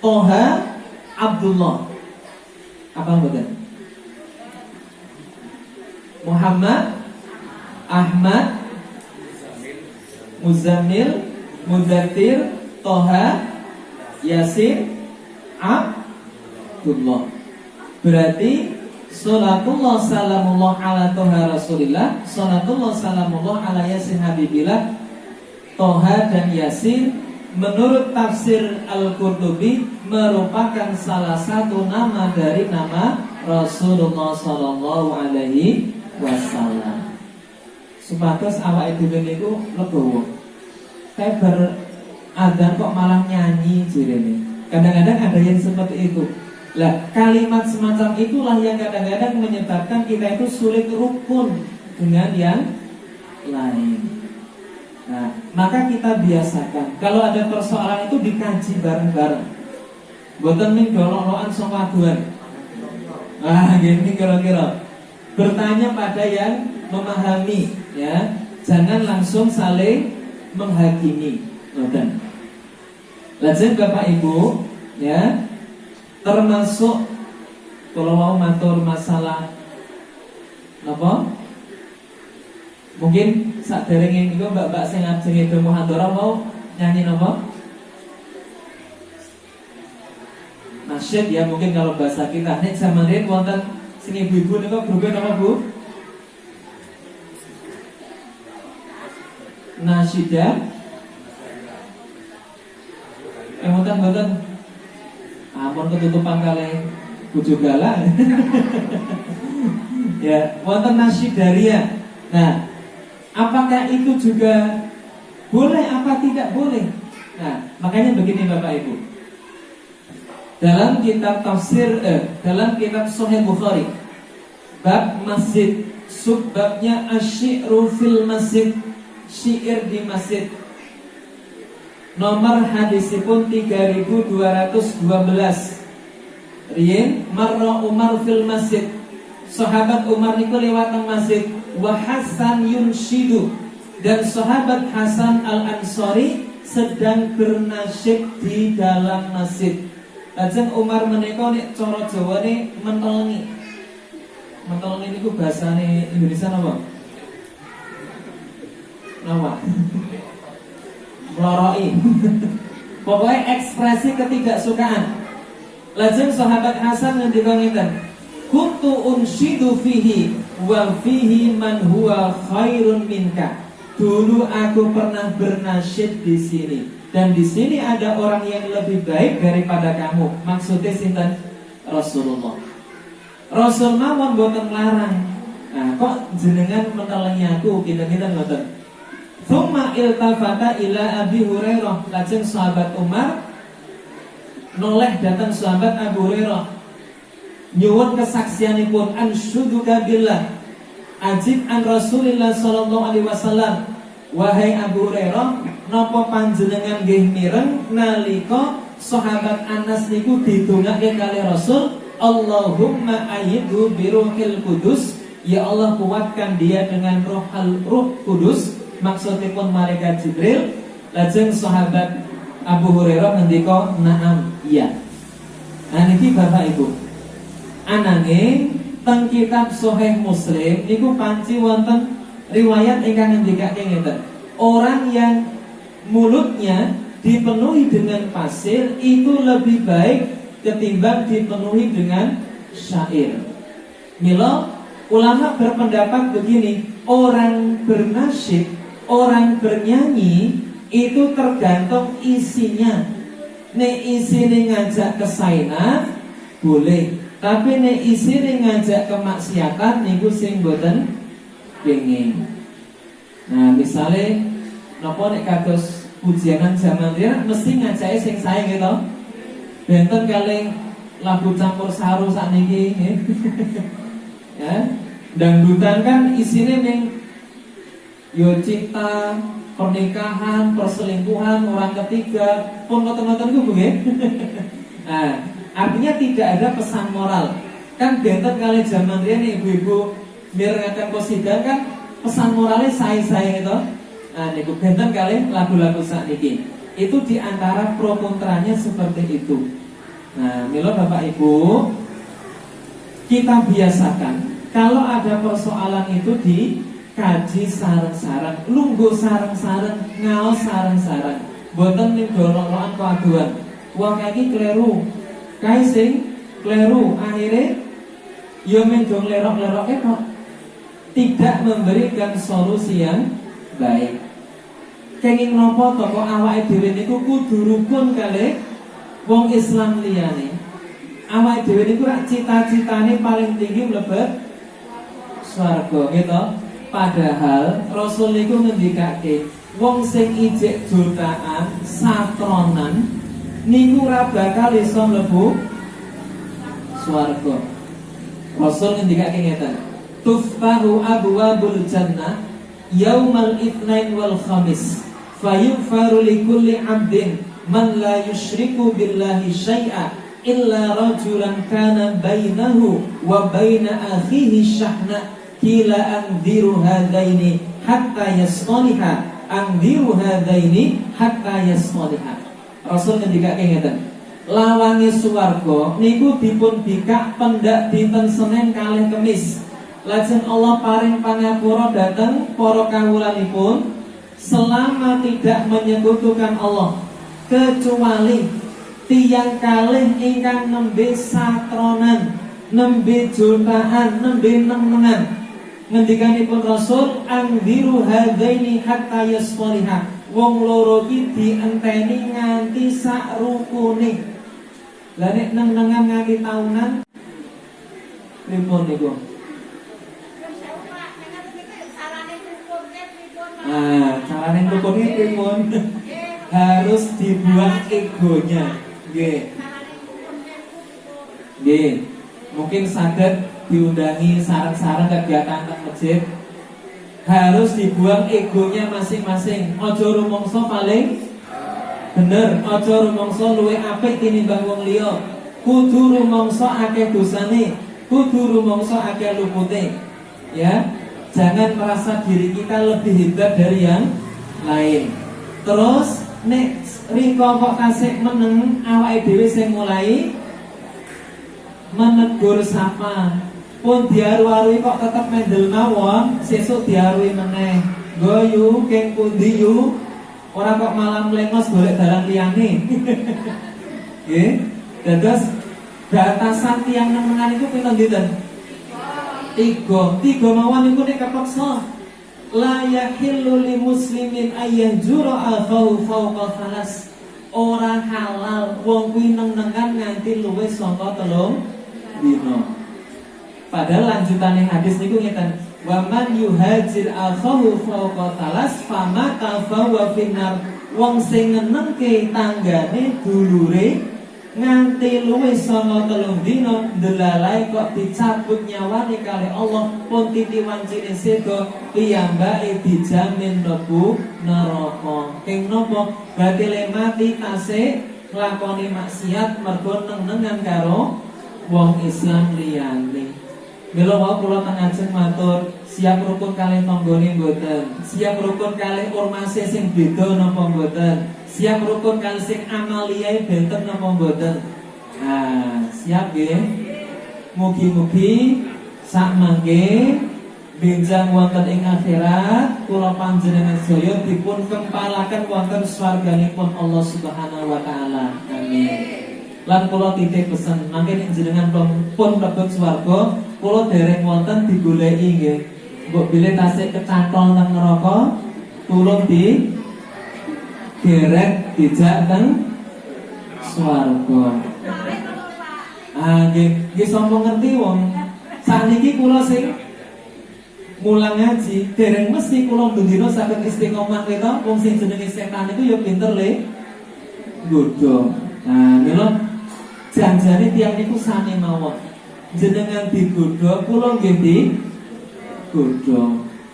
[SPEAKER 1] Toha, Abdullah. Apa betul? Muhammad, Ahmad, Muzammil, Mudaththir, Toha, Yasin, Abdullah. Berarti salatullah salamullah ala Toha Rasulillah, salatullah salamullah ala Yasin Habibillah, Toha dan Yasin menurut tafsir Al-Qurtubi merupakan salah satu nama dari nama Rasulullah Sallallahu Alaihi Wasallam. Supados awake dhewe niku legowo. Kayak beradzan kok malah nyanyi jirene. Kadang-kadang ada yang seperti itu. Lah, kalimat semacam itulah yang kadang-kadang menyebabkan kita itu sulit rukun dengan yang lain. Nah, maka kita biasakan kalau ada persoalan itu dikaji bareng-bareng. Boten ning dolok-lokan saka aduan. Ah, gini kira-kira bertanya pada yang memahami, ya. Jangan langsung saling menghakimi. Ngoten. Lajeng Bapak Ibu, ya, termasuk kalau mau matur masalah apa? Mungkin saderenge niku mbak-mbak sing ajeng itu muhadharah mau nyanyi napa? Nasyid ya, mungkin kalau bahasa kita. Nek zaman riyen wonten sing ibu-ibu niku grupe napa, Bu? Nasyidah. Mboten. Ampun ketutupan kalih bojo galak. Ya, wonten nasyidaria. Nah, apakah itu juga boleh apa tidak boleh? Nah, makanya begini Bapak Ibu. Dalam kitab tafsir dalam kitab Sahih Bukhari, bab masjid, subbabnya asy-syi'ru fil masjid, syair di masjid. Nomor hadisipun 3212. Riyen marra Umar fil masjid. Sahabat Umar niku lewat nang masjid, wa Hasan yunshidu, dan sahabat Hasan Al-Ansari sedang bernasyid di dalam masjid. Lajeng Umar menika nek cara Jawane mentelengi. Mentelengi niku bahasane Indonesia napa? Napa? Meloroi. Pokoknya ekspresi ketidaksukaan. Lajeng sahabat Hasan ngendika ngeten, kuntu unshidu fihi wa fihi man huwa khairun minka. Dulu aku pernah bernasyid di sini, dan di sini ada orang yang lebih baik daripada kamu. Maksudnya sinten? Rasulullah. Rasul mawon boten larang. Nah, kok jenengan mentelengi aku kita-kita ngoten. Thumma iltafata ila Abi Hurairah. Lajeng sahabat Umar noleh datang sahabat Abu Hurairah, nyuwun kesaksianipun, ansyuduka billah, ajib an Rasulillah sallallahu alaihi wasallam. Wahai Abu Hurairah, napa panjenengan nggih mireng nalika sahabat Anas niku didongake kali Rasul, Allahumma ayyidhu biruhil kudus, ya Allah kuatkan dia dengan ruh kudus. Maksudipun malaikat Jibril. Lajeng sahabat Abu Hurairah ngendika, "Na'am, iya." Nah niki Bapak Ibu, ananging teng kitab Sahih Muslim niku panci wonten riwayat ingkang ngendikake ngeten. Orang yang mulutnya dipenuhi dengan pasir itu lebih baik ketimbang dipenuhi dengan syair. Mila ulama berpendapat begini, orang bernasyid, orang bernyanyi itu tergantung isinya. Nek isine ngajak kesainan boleh, tapi nek isine ngajak kemaksiatan niku sing mboten kenging. Nah, misale napa nek kados pujianan zaman riyen mesti ngajake sing sae gitu. Benten kalih lagu campur saru sakniki nggih. Ya, dangdutan kan isine ning yo cinta, pernikahan, perselingkuhan, orang ketiga, pun ngoten-ngoten ku nggih. Nah, artinya tidak ada pesan moral. Kan benten kali zaman riyen ibu-ibu mirengaken qasidah kan pesan moralnya sae-sae itu. Nah, niku benten kali lagu-lagu sakniki. Itu diantara pro kontranya seperti itu. Nah, mila Bapak Ibu, kita biasakan kalau ada persoalan itu dikaji sareng-sareng, lungguh sareng-sareng, ngaos sareng-sareng. Boten ning dolok-dolokan keaduan. Wong iki kleru, kae sing kleru, akhirnya yo mendong lerok-leroke kok tidak memberikan solusi yang baik. Kenging nopo to kok awake dhewe niku kudu rukun kalih wong Islam liyane. Awake dhewe niku rak cita-citane paling tinggi mlebet swarga gitu. Padahal Rasul niku ngendikake wong sing ijek jutaan satronan niku ora bakal iso mlebu swarga. Rasul ngendikake ngeten, tuftahu abwabul jannah yaumal itsnain wal khamis fayughfaru likulli 'abdin man la yusyriku billahi syai'a illa rajulan kana bainahu wa baina akhihi syahna kila anziru hadaini hatta yastaliha, anziru hadaini hatta yastaliha. Rasul ngendikake ngeten, lawange swarga niku dipun bikak pendak dinten Senin kalih Kemis. Lajeng Allah paring pangapura dhateng para kawulanipun selama tidak menyekutukan Allah, kecuali tiyang kalih ingkang nembe satronan, nembe jutaan, nembe nemengan. Ngendikanipun Rasul, angdiru hadaini hatta yasfaliha. Wong loro iki dienteni nganti sak rukune. Lah nek nengan nganti taunan pripun niku? Carane rukunnya pripun? Harus dibuang egonya. Nggih. Nggih. Mungkin saged diundangi sareng-sareng kegiatan teng masjid. Harus dibuang egonya masing-masing. Aja rumangsa paling bener, aja rumangsa luwih apik tinimbang wong liya. Kudu rumangsa akeh dosane, kudu rumangsa akeh lupute. Ya. Jangan merasa diri kita lebih hebat dari yang lain. Terus nek riko kok kasih meneng, awake dhewe sing mulai menegur sapa. Pun diaru-arui kok tetep mendel mawon, sesuk diarui meneh. Goyu keng pundi yu? Ora kok malam lengos golek dalan liyane. Nggih. Dados batasan tiyang nemengan iku pinten dinten? Tiga mawon niku nek kepeksa la yahillu li muslimin ayyajura akhahu fawqa thalas. Ora halal wong kuwi nenengan nganti luwih saka 3 dina. Padahal lanjutane hadis niku ngeten, wa man yuhajir akhahu fawqa thalas famata fahuwa finnar. Wong sing nenengke tanggane dulure nganti luwih saka 3 dina ndelalae kok dicabut nyawane kali Allah, pun titi wancine seda piyambake dijamin mlebu neraka. Ing napa? Batile mati tasih nglakoni maksiat mergo nenengan karo wong Islam liyane. Mila wae kula teng ajeng matur, siap rukun kalih tanggane mboten? Siap rukun kalih ormase sing beda napa mboten? Siap rukun kalih sing amaliyae benten napa mboten? Nah, siap nggih. Mugi-mugi sak mangke benjang wonten ing akhirat kula panjenengan sedaya dipun kempalaken wonten swarganipun Allah Subhanahu wa taala. Amin. Lan kula titip pesen, mangke nek jenengan pun mlebet swarga, kula dereng wonten digoleki nggih. Mbok bilih tasih kecantol nang neraka, tulung di derek dijak teng swarga. Nggih sampun ngerti wong. Sakniki kula sing mulang ngaji, dereng mesti kula bendina saged istiqomah kita. Wong sing jenenge setan iku ya pinter le nggodha. Nah, mila janjane tiyang niku sane mawon. Jenengan digodha, kula nggih digodha.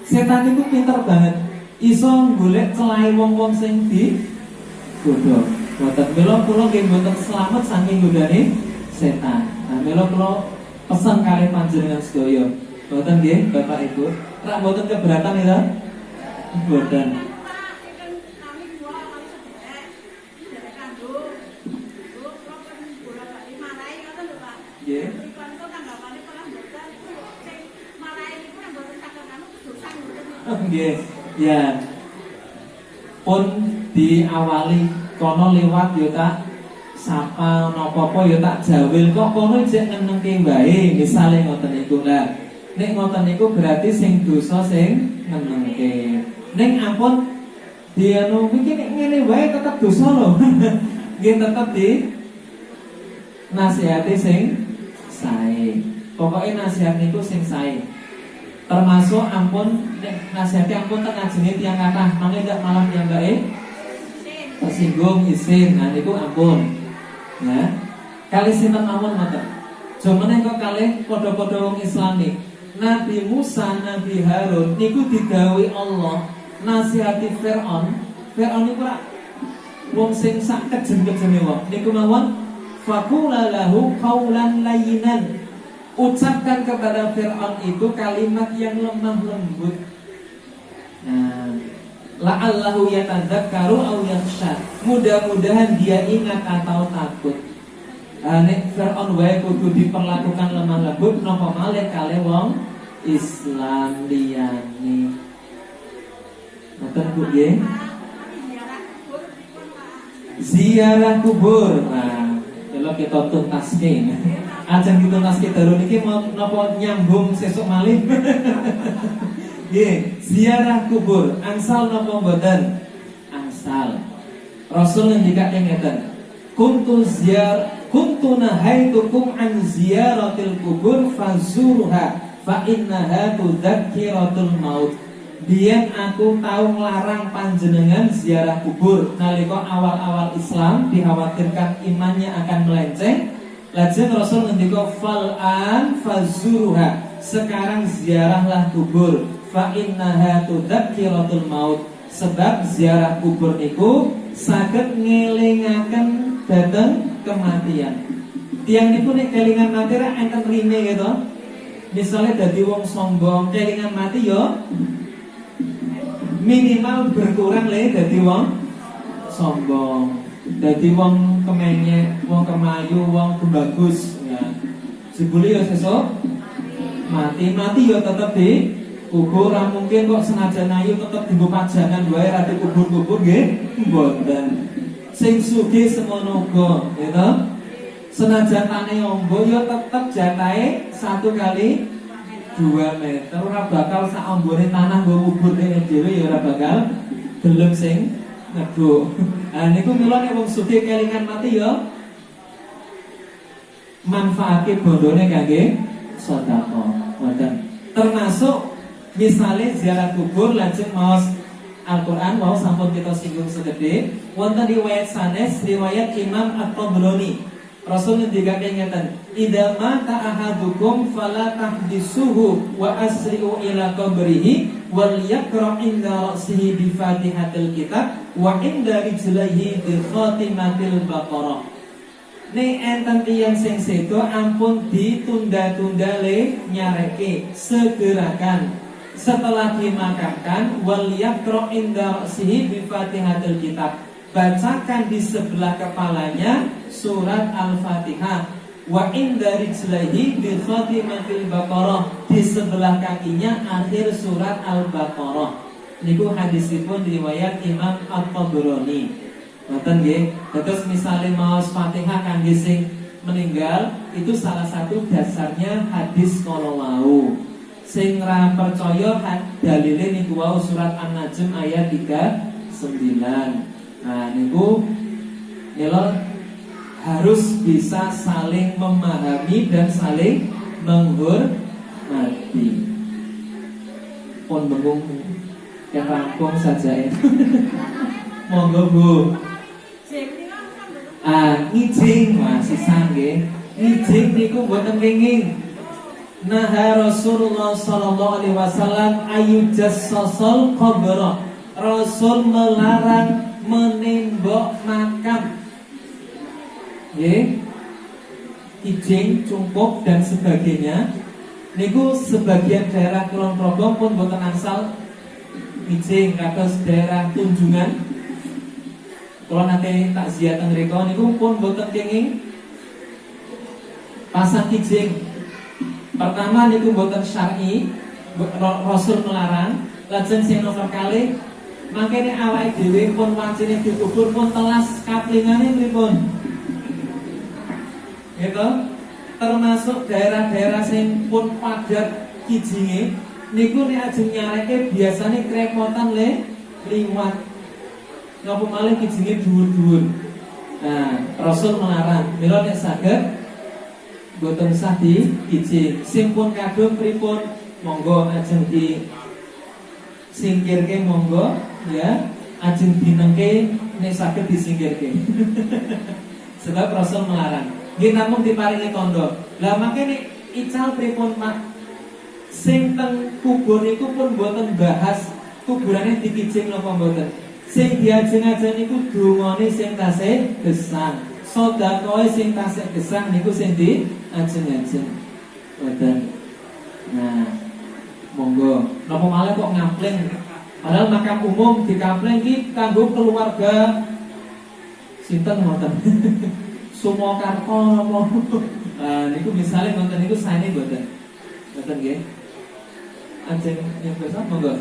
[SPEAKER 1] Setan niku pinter banget. Iso golek celahe wong-wong sing digodha. Boten mila kula nggih mboten slamet saking godane setan. Nah, mila kula pesan kalih panjenengan sedaya. Boten nggih, Bapak Ibu? Rak boten keberatan ya? Boten. Nggih. Nggih. Ya. Pun diawali kono liwat yo tak sapa napa-apa yo tak jawil kok kono jek ngenengke wae misale ngoten niku. Lah nek ngoten niku berarti sing dosa sing ngenengke. Ning ampun dianu iki nek ngene wae tetep dosa lho. Nggih tetep di nasihati sing sae. Pokoke nasihat niku sing sae. Termasuk ampun nasihati ampun teng ajenge tiyang kathah, mangke gak malah piyambake tersinggung isin. Nah niku ampun. Ya. Kali sinten mawon ngoten. Jomene kok kalih padha-padha wong Islami. Nabi Musa, Nabi Harun niku didhawuhi Allah nasihati Firaun. Firaun niku ora wong sing sak kejem-kejeme wong. Niku mawon faqula lahu qaulan layyinan. Ucapkan kepada Fir'aun itu kalimat yang lemah lembut. Nah, la'allahu yatadzakkaru aw yakhsha. Mudah-mudahan dia ingat atau takut. Nek Fir'aun wae kudu diperlakukan lemah lembut napa malih kali wong Islam liyane. Ngoten Bu nggih. Ziarah kubur. Nah, kalau kita tuntaske. Ajeng dituntaske dalu niki mau napa nyambung sesuk malih. Nggih, ziarah kubur angsal napa mboten? Angsal. Rasul ngendika ngeten. Kuntu nahaitukum an ziyaratil kubur fazuruha fa innaha tudzakiratul maut. Biyen aku tahu nglarang panjenengan ziarah kubur nalika awal-awal Islam dikhawatirkan imannya akan melenceng. Lajeng Rasul ngendika fal'an fazuruha. Sekarang ziarahlah kubur fa innaha tudzakiratul maut. Sebab ziarah kubur niku saged ngelingaken dateng kematian. Tiang niku nek kelingan mati ra enten rime gitu. Misalnya dadi wong sombong kelingan mati yo minimal berkurang le dadi wong sombong. Dadi wong kemenyek, wong kemayu, wong kebagus ya. Jebule yo sesuk mati yo tetep di kubur. Ra mungkin kok senajan ayu tetep dienggo pajangan wae ra dikubur-kubur nggih. Mboten. Sing sugih semono uga, gitu. Senajan tane ombo ya tetep jatahe 1 kali 2 meter. Ora bakal sak ombone tanah nggo kubur dhewe ya ora bakal gelem sing ngeduk. Nah niku mila nek wong sugih kelingan mati ya manfaate bondone kangge sedekah. Ngoten. Termasuk misale ziarah kubur lajeng maos Al-Quran mau sampun kita singgung segede. Wonten riwayat sanes riwayat Imam At-Tabrani. Rasul ngendika ngeten, "Idza mata ahadukum fala tahdisuhu wa asri'u ila qabrihi wal yaqra inda ra'sihi bi Fatihatil Kitab wa inda rijlihi bi Khatimatil Baqarah." Nek enten tiyang sing sedo ampun ditunda-tunda le nyareke, segerakan setelah dimakamkan wal yaqra inda ra'sihi bi Fatihatil Kitab. Bacakan di sebelah kepalanya surat Al-Fatihah. Wa inda rijlaihi bi Khatimatil Baqarah. Di sebelah kakinya akhir surat Al-Baqarah. Niku hadisipun riwayat Imam At-Tabrani. Ngoten nggih. Terus misalnya maos Fatihah kangge sing meninggal itu salah satu dasarnya hadis kala wau. Sing ra percaya dalile niku wau surat An-Najm ayat 39. Nah niku nilai harus bisa saling memahami dan saling menghormati. Pun bengung yang rampung saja ya. Monggo Bu. Ngijing masih sangge. Ngijing niku mboten kenging. Nah Rasulullah sallallahu alaihi wasallam ayujassasal qabra. Rasul melarang menembok makam. Nggih. Kijing, cungkup dan sebagainya. Niku sebagian daerah Kulon Progo pun boten angsal kijing kados daerah Tunjungan. Kalau nanti takziah teng mriku niku pun boten kenging pasang kijing. Pertama niku boten syar'i, Rasul melarang. Lajeng sing nomor kalih mangkene awake dhewe pun wancine dikubur pun telas kaplingane pripun. Gitu. Termasuk daerah-daerah sing pun padat kijinge niku nek ajeng nyareke biasane krepotan le liwat. Napa malih kijinge dhuwur-dhuwur. Nah, Rasul melarang. Mila nek saged boten sah di kijing. Sing pun kadung pripun monggo ajeng di singkirke monggo ya, ajeng dinengke nek saged disingkirke. Sebab Rasul melarang. Nggih namung diparingi tondo. Lah makene ical pripun Pak? Sing teng kubur niku pun boten bahas kuburane dikijing napa mboten. Sing diajeng-ajeng niku dungane sing tasih gesang. Sedekahe sing tasih gesang niku sing diajeng-ajeng. Boten. Nah, monggo. Napa malah kok ngampling? Padahal makam umum dikampling iki kanggo keluarga sinten ngoten. Sumokarto napa? Niku misale ngoten niku saene boten. Boten nggih. Ajeng yang besar monggo.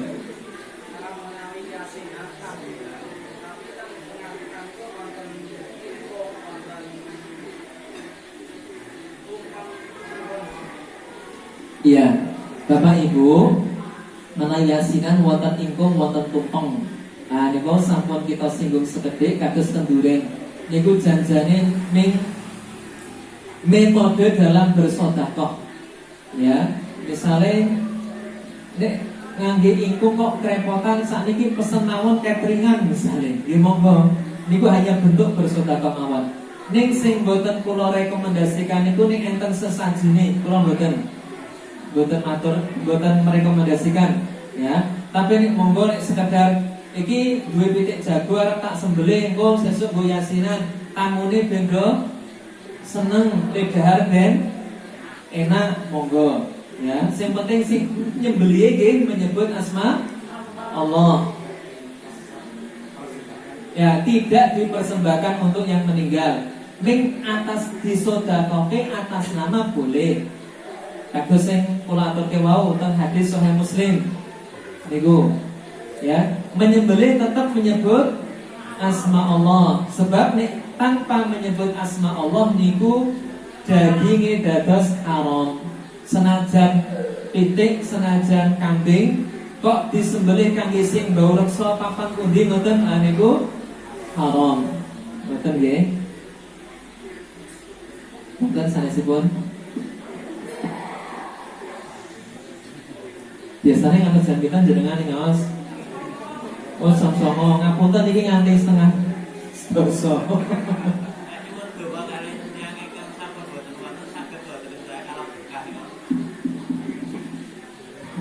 [SPEAKER 1] Iya, Bapak Ibu, menawi yasinan wonten ingkung wonten tumpeng. Niku sampun kita singgung sekedhik kados tenduren. Niku janjane ning metode dalam bersedekah. Ya, misale nek ngangge ingkung kok kerepotan sakniki pesen mawon cateringan misale. Nggih monggo. Niku hanya bentuk bersedekah mawon. Ning sing boten kula rekomendasikan niku ning enten sesajine, kula boten merekomendasikan ya. Tapi nek monggo nek sekedar iki duwe pitik jago arep tak sembelih engko sesuk nggo yasinan, tamune bendo seneng ledahar ben enak monggo ya. Sing penting sing nyembelih nggih menyebut asma Allah. Ya, tidak dipersembahkan untuk yang meninggal. Ning atas disedekahke atas nama boleh. Kados sing kula aturke wau teng hadis Sahih Muslim niku ya, menyembelih tetap menyebut asma Allah. Sebab nek tanpa menyebut asma Allah niku daginge dados haram. Senajan pitik, senajan kambing kok disembelih kangge sing bau reksa papan pundi ngoten niku haram. Ngoten nggih. Mungkin sanesipun biasanya ngantos jambitan jenengan ngaos. Oh sama-sama ngapunten iki nganti setengah dosa.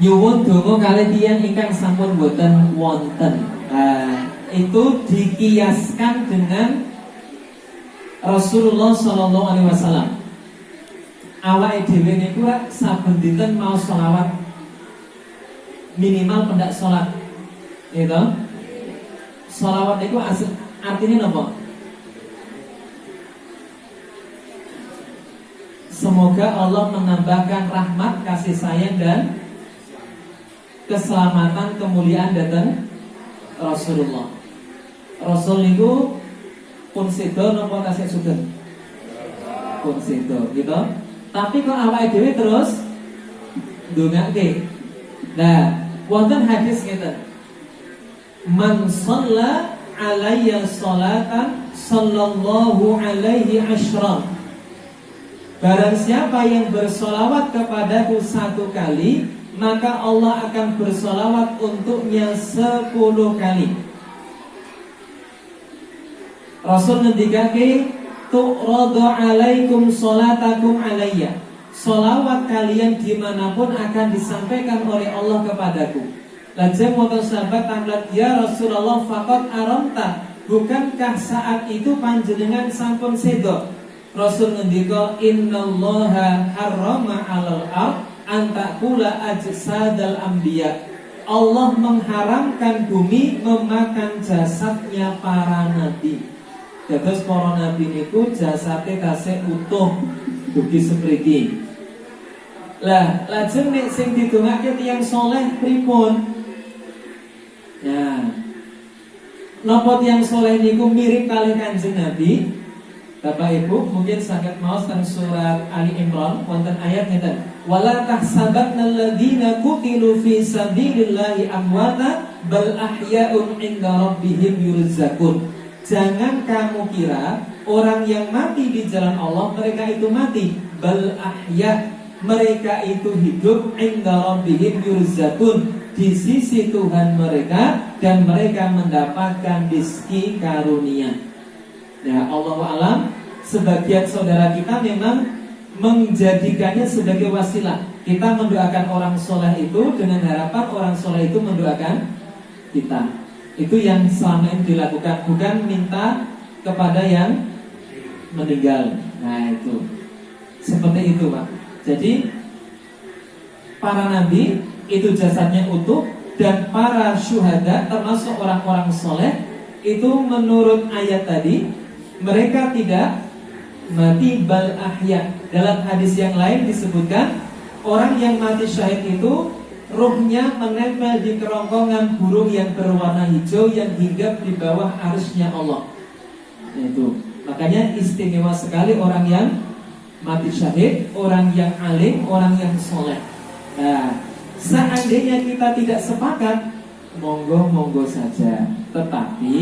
[SPEAKER 1] Nyuwun donga kalih tiyang ingkang sampun boten wonten. Itu dikiaskan dengan Rasulullah sallallahu alaihi wasallam. Awake dhewe niku saben dinten mau selawat minimal pendak sholat, gitu. Sholawat itu artinya apa? Semoga Allah menambahkan rahmat, kasih sayang dan keselamatan, kemuliaan datang Rasulullah. Rasul itu pun sedo nopo kasih sugeng, pun sedo, gitu. Tapi kok awake dhewe terus ndongake. Nah, wonten hadis ngeten. Man shalla alayya sholatan sallallahu alaihi asyran. Barang siapa yang bersolawat kepadaku satu kali, maka Allah akan bersolawat untuknya 10 kali. Rasul ngendikake tu'radu alaikum sholatakum alayya. Solawat kalian dimanapun akan disampaikan oleh Allah kepadaku. Lajeng wonten sahabat tamlat, ya Rasulullah faqad aramta, bukankah saat itu panjenengan sampun sedo? Rasul ngendika innallaha harrama 'alal ard an ta'kula ajsadal anbiya. Allah mengharamkan bumi memakan jasadnya para nabi. Dados para nabi niku jasate tasih utuh dugi sepriki. Lah, lajeng nek sing didongake tiyang saleh pripun? Ya. Napa tiyang saleh niku mirip kalih Kanjeng Nabi? Bapak Ibu mungkin saged maos teng surat Ali Imran wonten ayat ngeten. Wala tahsabanna alladziina qutilu fi sabilillahi amwata bal ahya'un 'inda rabbihim yurzaqun. Jangan kamu kira orang yang mati di jalan Allah mereka itu mati, bal ahya, mereka itu hidup, 'inda rabbihim yurzaqun, di sisi Tuhan mereka, dan mereka mendapatkan rizki karunia. Ya Allah alam, sebagian saudara kita memang menjadikannya sebagai wasilah. Kita mendoakan orang soleh itu dengan harapan orang soleh itu mendoakan kita. Itu yang selama ini dilakukan, bukan minta kepada yang meninggal. Nah itu seperti itu Pak. Jadi para nabi itu jasadnya utuh, dan para syuhada termasuk orang-orang soleh itu menurut ayat tadi mereka tidak mati bal ahya. Dalam hadis yang lain disebutkan orang yang mati syahid itu ruhnya menempel di kerongkongan burung yang berwarna hijau yang hinggap di bawah arsy-Nya Allah. Itu makanya istimewa sekali orang yang mati syahid, orang yang alim, orang yang soleh. Nah, seandainya kita tidak sepakat, monggo saja. Tetapi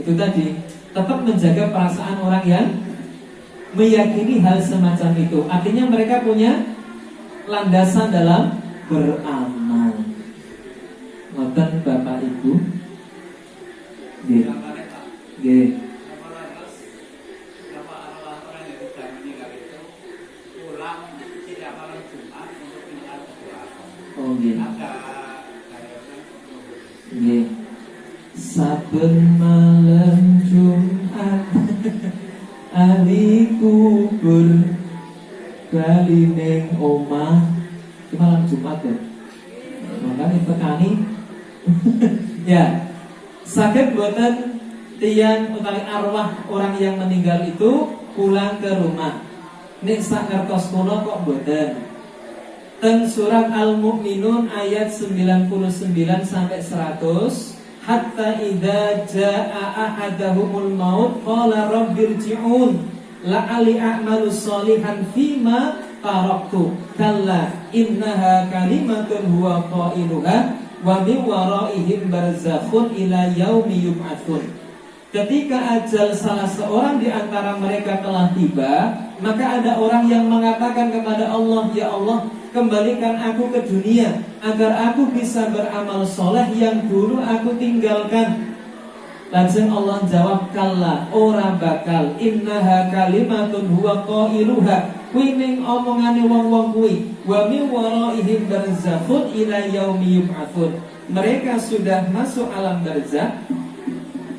[SPEAKER 1] itu tadi tetap menjaga perasaan orang yang meyakini hal semacam itu. Artinya mereka punya landasan dalam beramal. Ngoten Bapak Ibu. Nggih. Nggih. Oh nggih. Nggih. Saben malam Jumat ahli kubur bali ning omah. Iki malam Jumat ya. Makanya tekani. Ya. Saged boten tiyang utawi arwah orang yang meninggal itu pulang ke rumah. Nek sak ngertos kula kok boten. Ten surat Al-Mu'minun ayat 99 sampai 100, hatta idza jaa ahadahumul maut qala rabbirji'un la'ali a'malu sholihan fima taraktu kalla innaha kalimatun huwa qailuha wa min waraihim barzakhun ila yaumi yub'atsun. Ketika ajal salah seorang di antara mereka telah tiba, maka ada orang yang mengatakan kepada Allah, ya Allah, kembalikan aku ke dunia agar aku bisa beramal soleh yang dulu aku tinggalkan. Langsung Allah jawab, kalla, ora bakal, innaha kalimatun huwa qailuha, kuwi ning omongane wong-wong kuwi, wa min waraihim barzakhun ila yaumi yub'atsun. Mereka sudah masuk alam barzakh.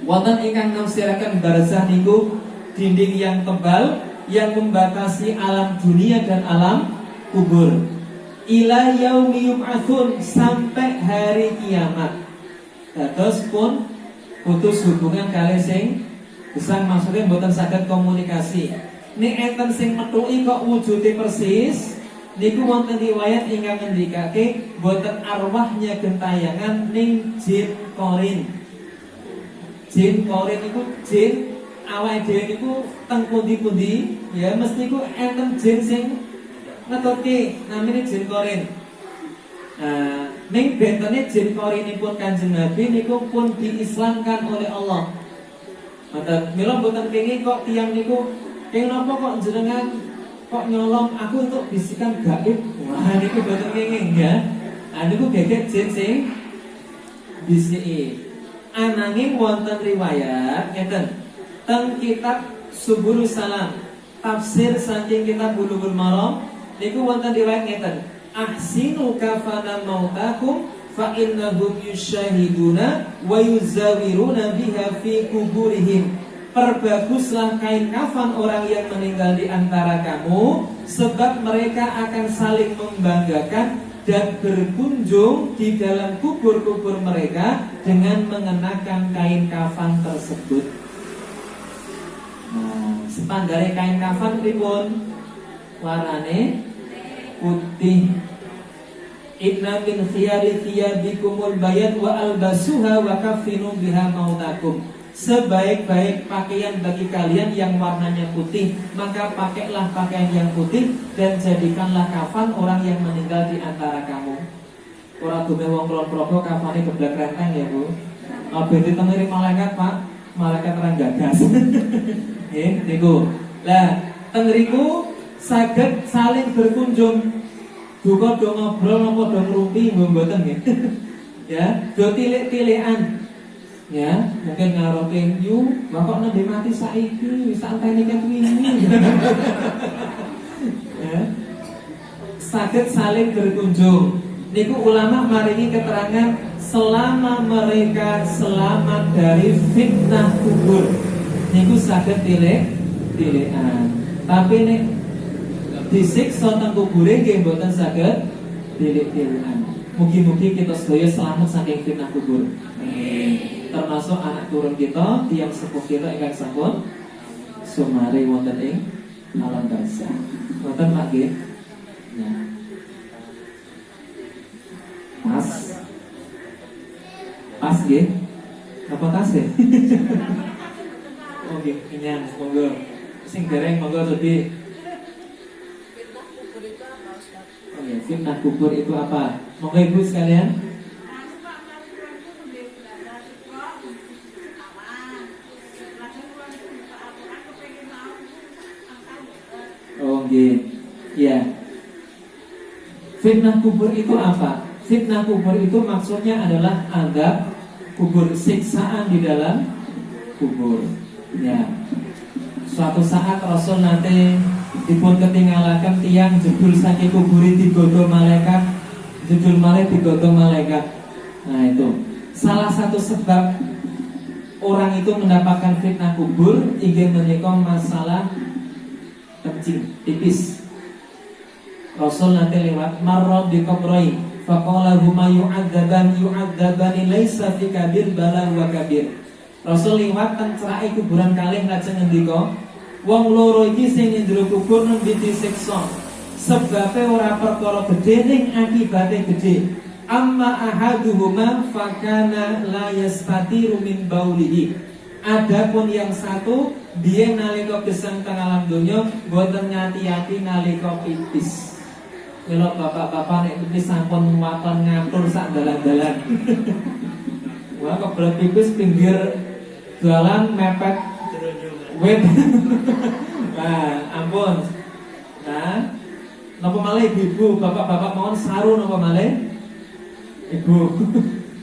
[SPEAKER 1] Wonten ingkang nafsiraken barzakh niku dinding yang tebal yang membatasi alam dunia dan alam kubur. Ila yaumi yub'atsun, sampai hari kiamat. Terus pun putus hubungan kali sing gesang, maksudnya mboten saged komunikasi. Nek enten sing methuki kok wujude persis, niku wonten riwayat ingkang ngendikake mboten arwahnya gentayangan ning jin korin. Jin korin iku jin awake dhewe niku teng pundi-pundi ya mesti ku enten jin sing ngetutke namine jin korin. Nah, ning bentene jin korinipun Kanjeng Nabi niku pun diislamkan oleh Allah. Mboten mila mboten kenging kok tiyang niku kenging napa kok jenengan kok nyolong aku untuk bisikan gaib. Wah niku mboten kenging ya. Nah niku gegek jin sing bisiki. Ananging wonten riwayat ngeten teng kitab Subulus Salam tafsir saking kitab Bulughul Maram niku wonten riwayat ngeten, ahsinu kafana mautakum fa innahum yusyahiduna wa yuzawiruna biha fi kuburihim. Perbaguslah kain kafan orang yang meninggal di antara kamu, sebab mereka akan saling membanggakan dan berkunjung di dalam kubur-kubur mereka dengan mengenakan kain kafan tersebut. Nah, standare kain kafan pripun? Warnane putih. Inna min khiyari thiyabikumul bayad wa albasuha wa kaffinu biha mautakum. Sebaik-baik pakaian bagi kalian yang warnanya putih, maka pakailah pakaian yang putih dan jadikanlah kafan orang yang meninggal di antara kamu. Ora dume wong kulon progo kafane geblek renteng ya, Bu. Abe ditengeri malaikat, Pak. Malaikat terang gagas. Nggih, niku. Lah, tengeriku saged saling berkunjung. Duka do ngobrol napa do ngrumpi mboten nggih. Ya, do tilik-tilikan. Ya, mungkin ngaroke yu, kok nembe mati saiki, santai nek wingi. Ya. Saged saling berkunjung. Niku ulama maringi keterangan selama mereka selamat dari fitnah kubur. Niku saged tilik-tilikan. Tapi nek disiksa teng kubure nggih mboten saged delik-delikan. Mugi-mugi kita sedaya selamat saking fitnah kubur. Termasuk anak turun kita, tiang sepuh kita ingkang sampun sumari wonten ing alam barzah. Wonten Pak nggih? Ya. Pas. Pas nggih. Apa tasih? Oh nggih, kenyang, monggo. Sing dereng monggo Dodi. Oh ya, fitnah kubur itu apa? Monggo Ibu sekalian. Oh nggih. Ya. Fitnah kubur itu apa? Fitnah kubur itu maksudnya adalah azab kubur, siksaan di dalam kubur. Ya. Suatu saat Rasul nanti dipun ketinggalaken tiang jebul saking kuburi digodho malaikat, jebul malih digodho malaikat. Nah itu salah satu sebab orang itu mendapatkan fitnah kubur ingin menika masalah kencing, pipis. Rasul nanti lewat marra bi qabrain faqala huma yu'adzabani laisa fi kabir bala wa kabir. Rasul liwat teng cerake kuburan kalih lajeng ngendika, wong loro iki sing ing jero kubur nembe disiksa. Sebabe ora perkara gedhe ning akibate gedhe. Amma ahaduhuma fakana la yastatiru min baulihi. Adapun yang satu, dia nalika gesang teng alam donya boten ngati-ati nalika pipis. Mila bapak-bapak nek pipis sampun mapan ngatur sak dalan-dalan. Wah, kebelet pipis pinggir dalan mepet wet. Nah, ampun. Nah, napa malih ibu, bapak-bapak mohon saru napa malih? Ibu.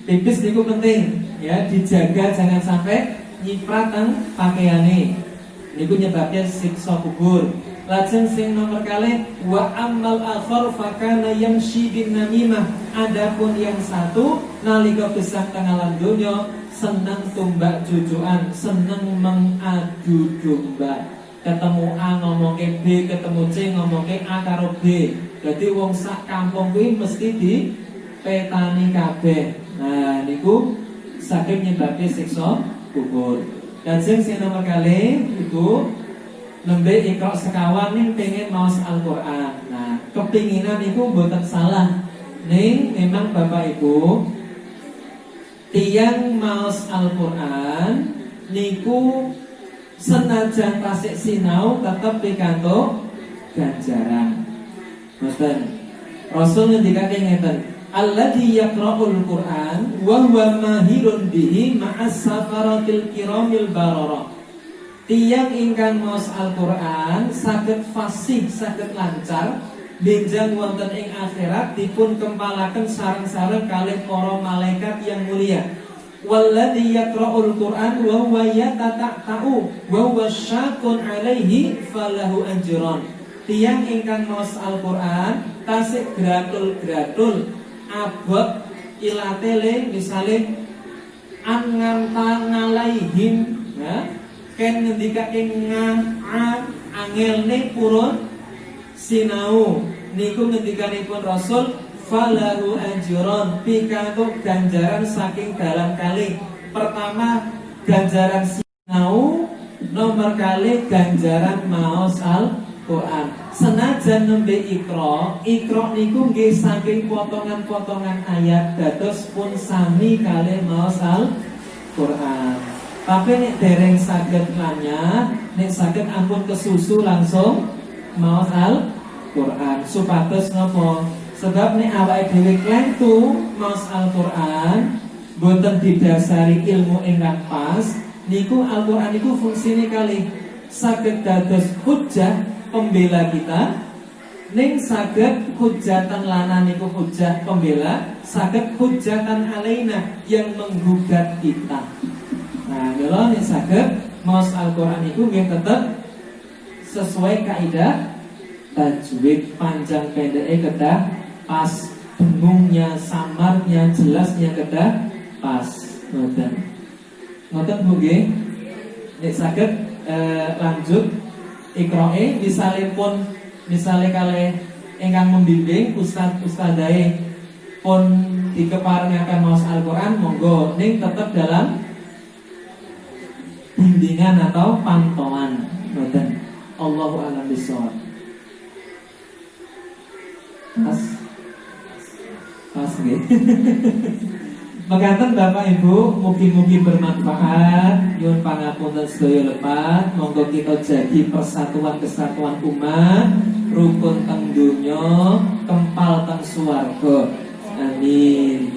[SPEAKER 1] Pipis niku penting ya, dijaga jangan sampai nyiprat teng pakaiane. Niku nyebabnya siksa kubur. Lajeng sing nomor kalih wa ammal akhar fakana yamshi bin namimah. Adapun yang satu nalika gesang teng alam donya seneng tumbak jujukan, seneng mengadu domba. Ketemu A ngomongke B, ketemu C ngomongke A karo B. Jadi wong sak kampung kuwi mesti dipetani kabeh. Nah niku saking nyebabke siksa kubur. Lajeng sing nomor kalih iku nembe Iqra sekawan ning pengen maos Al-Qur'an. Nah, kepinginan iku mboten salah. Ning memang Bapak Ibu tiyang maos Al-Qur'an niku senajan tasik sinau tetep pikantuk ganjaran. Mboten. Rasul ngendikake ngeten, alladzi yaqra'ul Qur'an wa huwa mahirun bihi ma'as safaratil kiramil barara. Tiyang ingkang maos Al-Qur'an saged fasih, saged lancar benjang wonten ing akhirat dipun kempalaken sareng-sareng kalih para malaikat yang mulia. Walladzi yaqra'ul Qur'an wa huwa yatata'u wa huwa syaqqun 'alaihi falahu ajran. Tiyang ingkang maos Al-Qur'an tasik gratul-gratul abot ilatele misale angantangalaihim ya ken ngendikake angelne purun sinau niku ngendikanipun Rasul falahu ajron pikantuk ganjaran saking dalam kali. Pertama ganjaran sinau, nomor kali ganjaran maos Al-Qur'an. Senajan nembe Iqra niku nggih saking potongan-potongan ayat dados pun sami kalih maos Al-Qur'an. Tapi nek dereng saged lanyah, nek saged ampun kesusu langsung maos Al-Qur'an supados napa? Sebab nek awake dhewe klentu maos Al-Qur'an boten didasari ilmu ingkang pas, niku Al-Qur'an niku fungsine kalih saged dados hujjah pembela kita, ning saged hujatan lana niku hujjah pembela, saged hujatan alaina yang menggugat kita. Nah, kalau nek saged maos Al-Qur'an niku nggih tetep sesuai kaidah tajwid, panjang pendeknya kedah pas, bengungnya, samarnya, jelasnya kedah pas. Ngoten Bu nggih. Nek saged lanjut Iqrae misale kalih ingkang membimbing ustadz-ustadzai pun dikeparengaken maos Al-Qur'an monggo ning tetep dalam bimbingan atau pantauan ngoten. Allahu a'lam bishawab. Pas nggih. Mekaten Bapak Ibu, mugi-mugi bermanfaat. Nyuwun pangapunten sedaya lepat. Monggo kita jadi persatuan kesatuan umat, rukun teng donya, kempal teng swarga. Amin.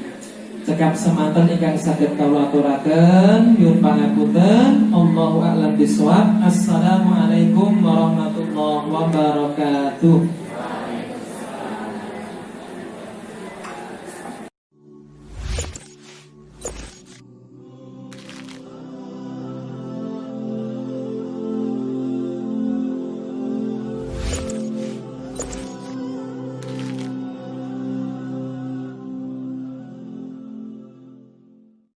[SPEAKER 1] Cekap semanten ingkang saged kawula aturaken, nyuwun pangapunten. Allahu a'lam bishawab. Assalamualaikum warahmatullahi wabarakatuh.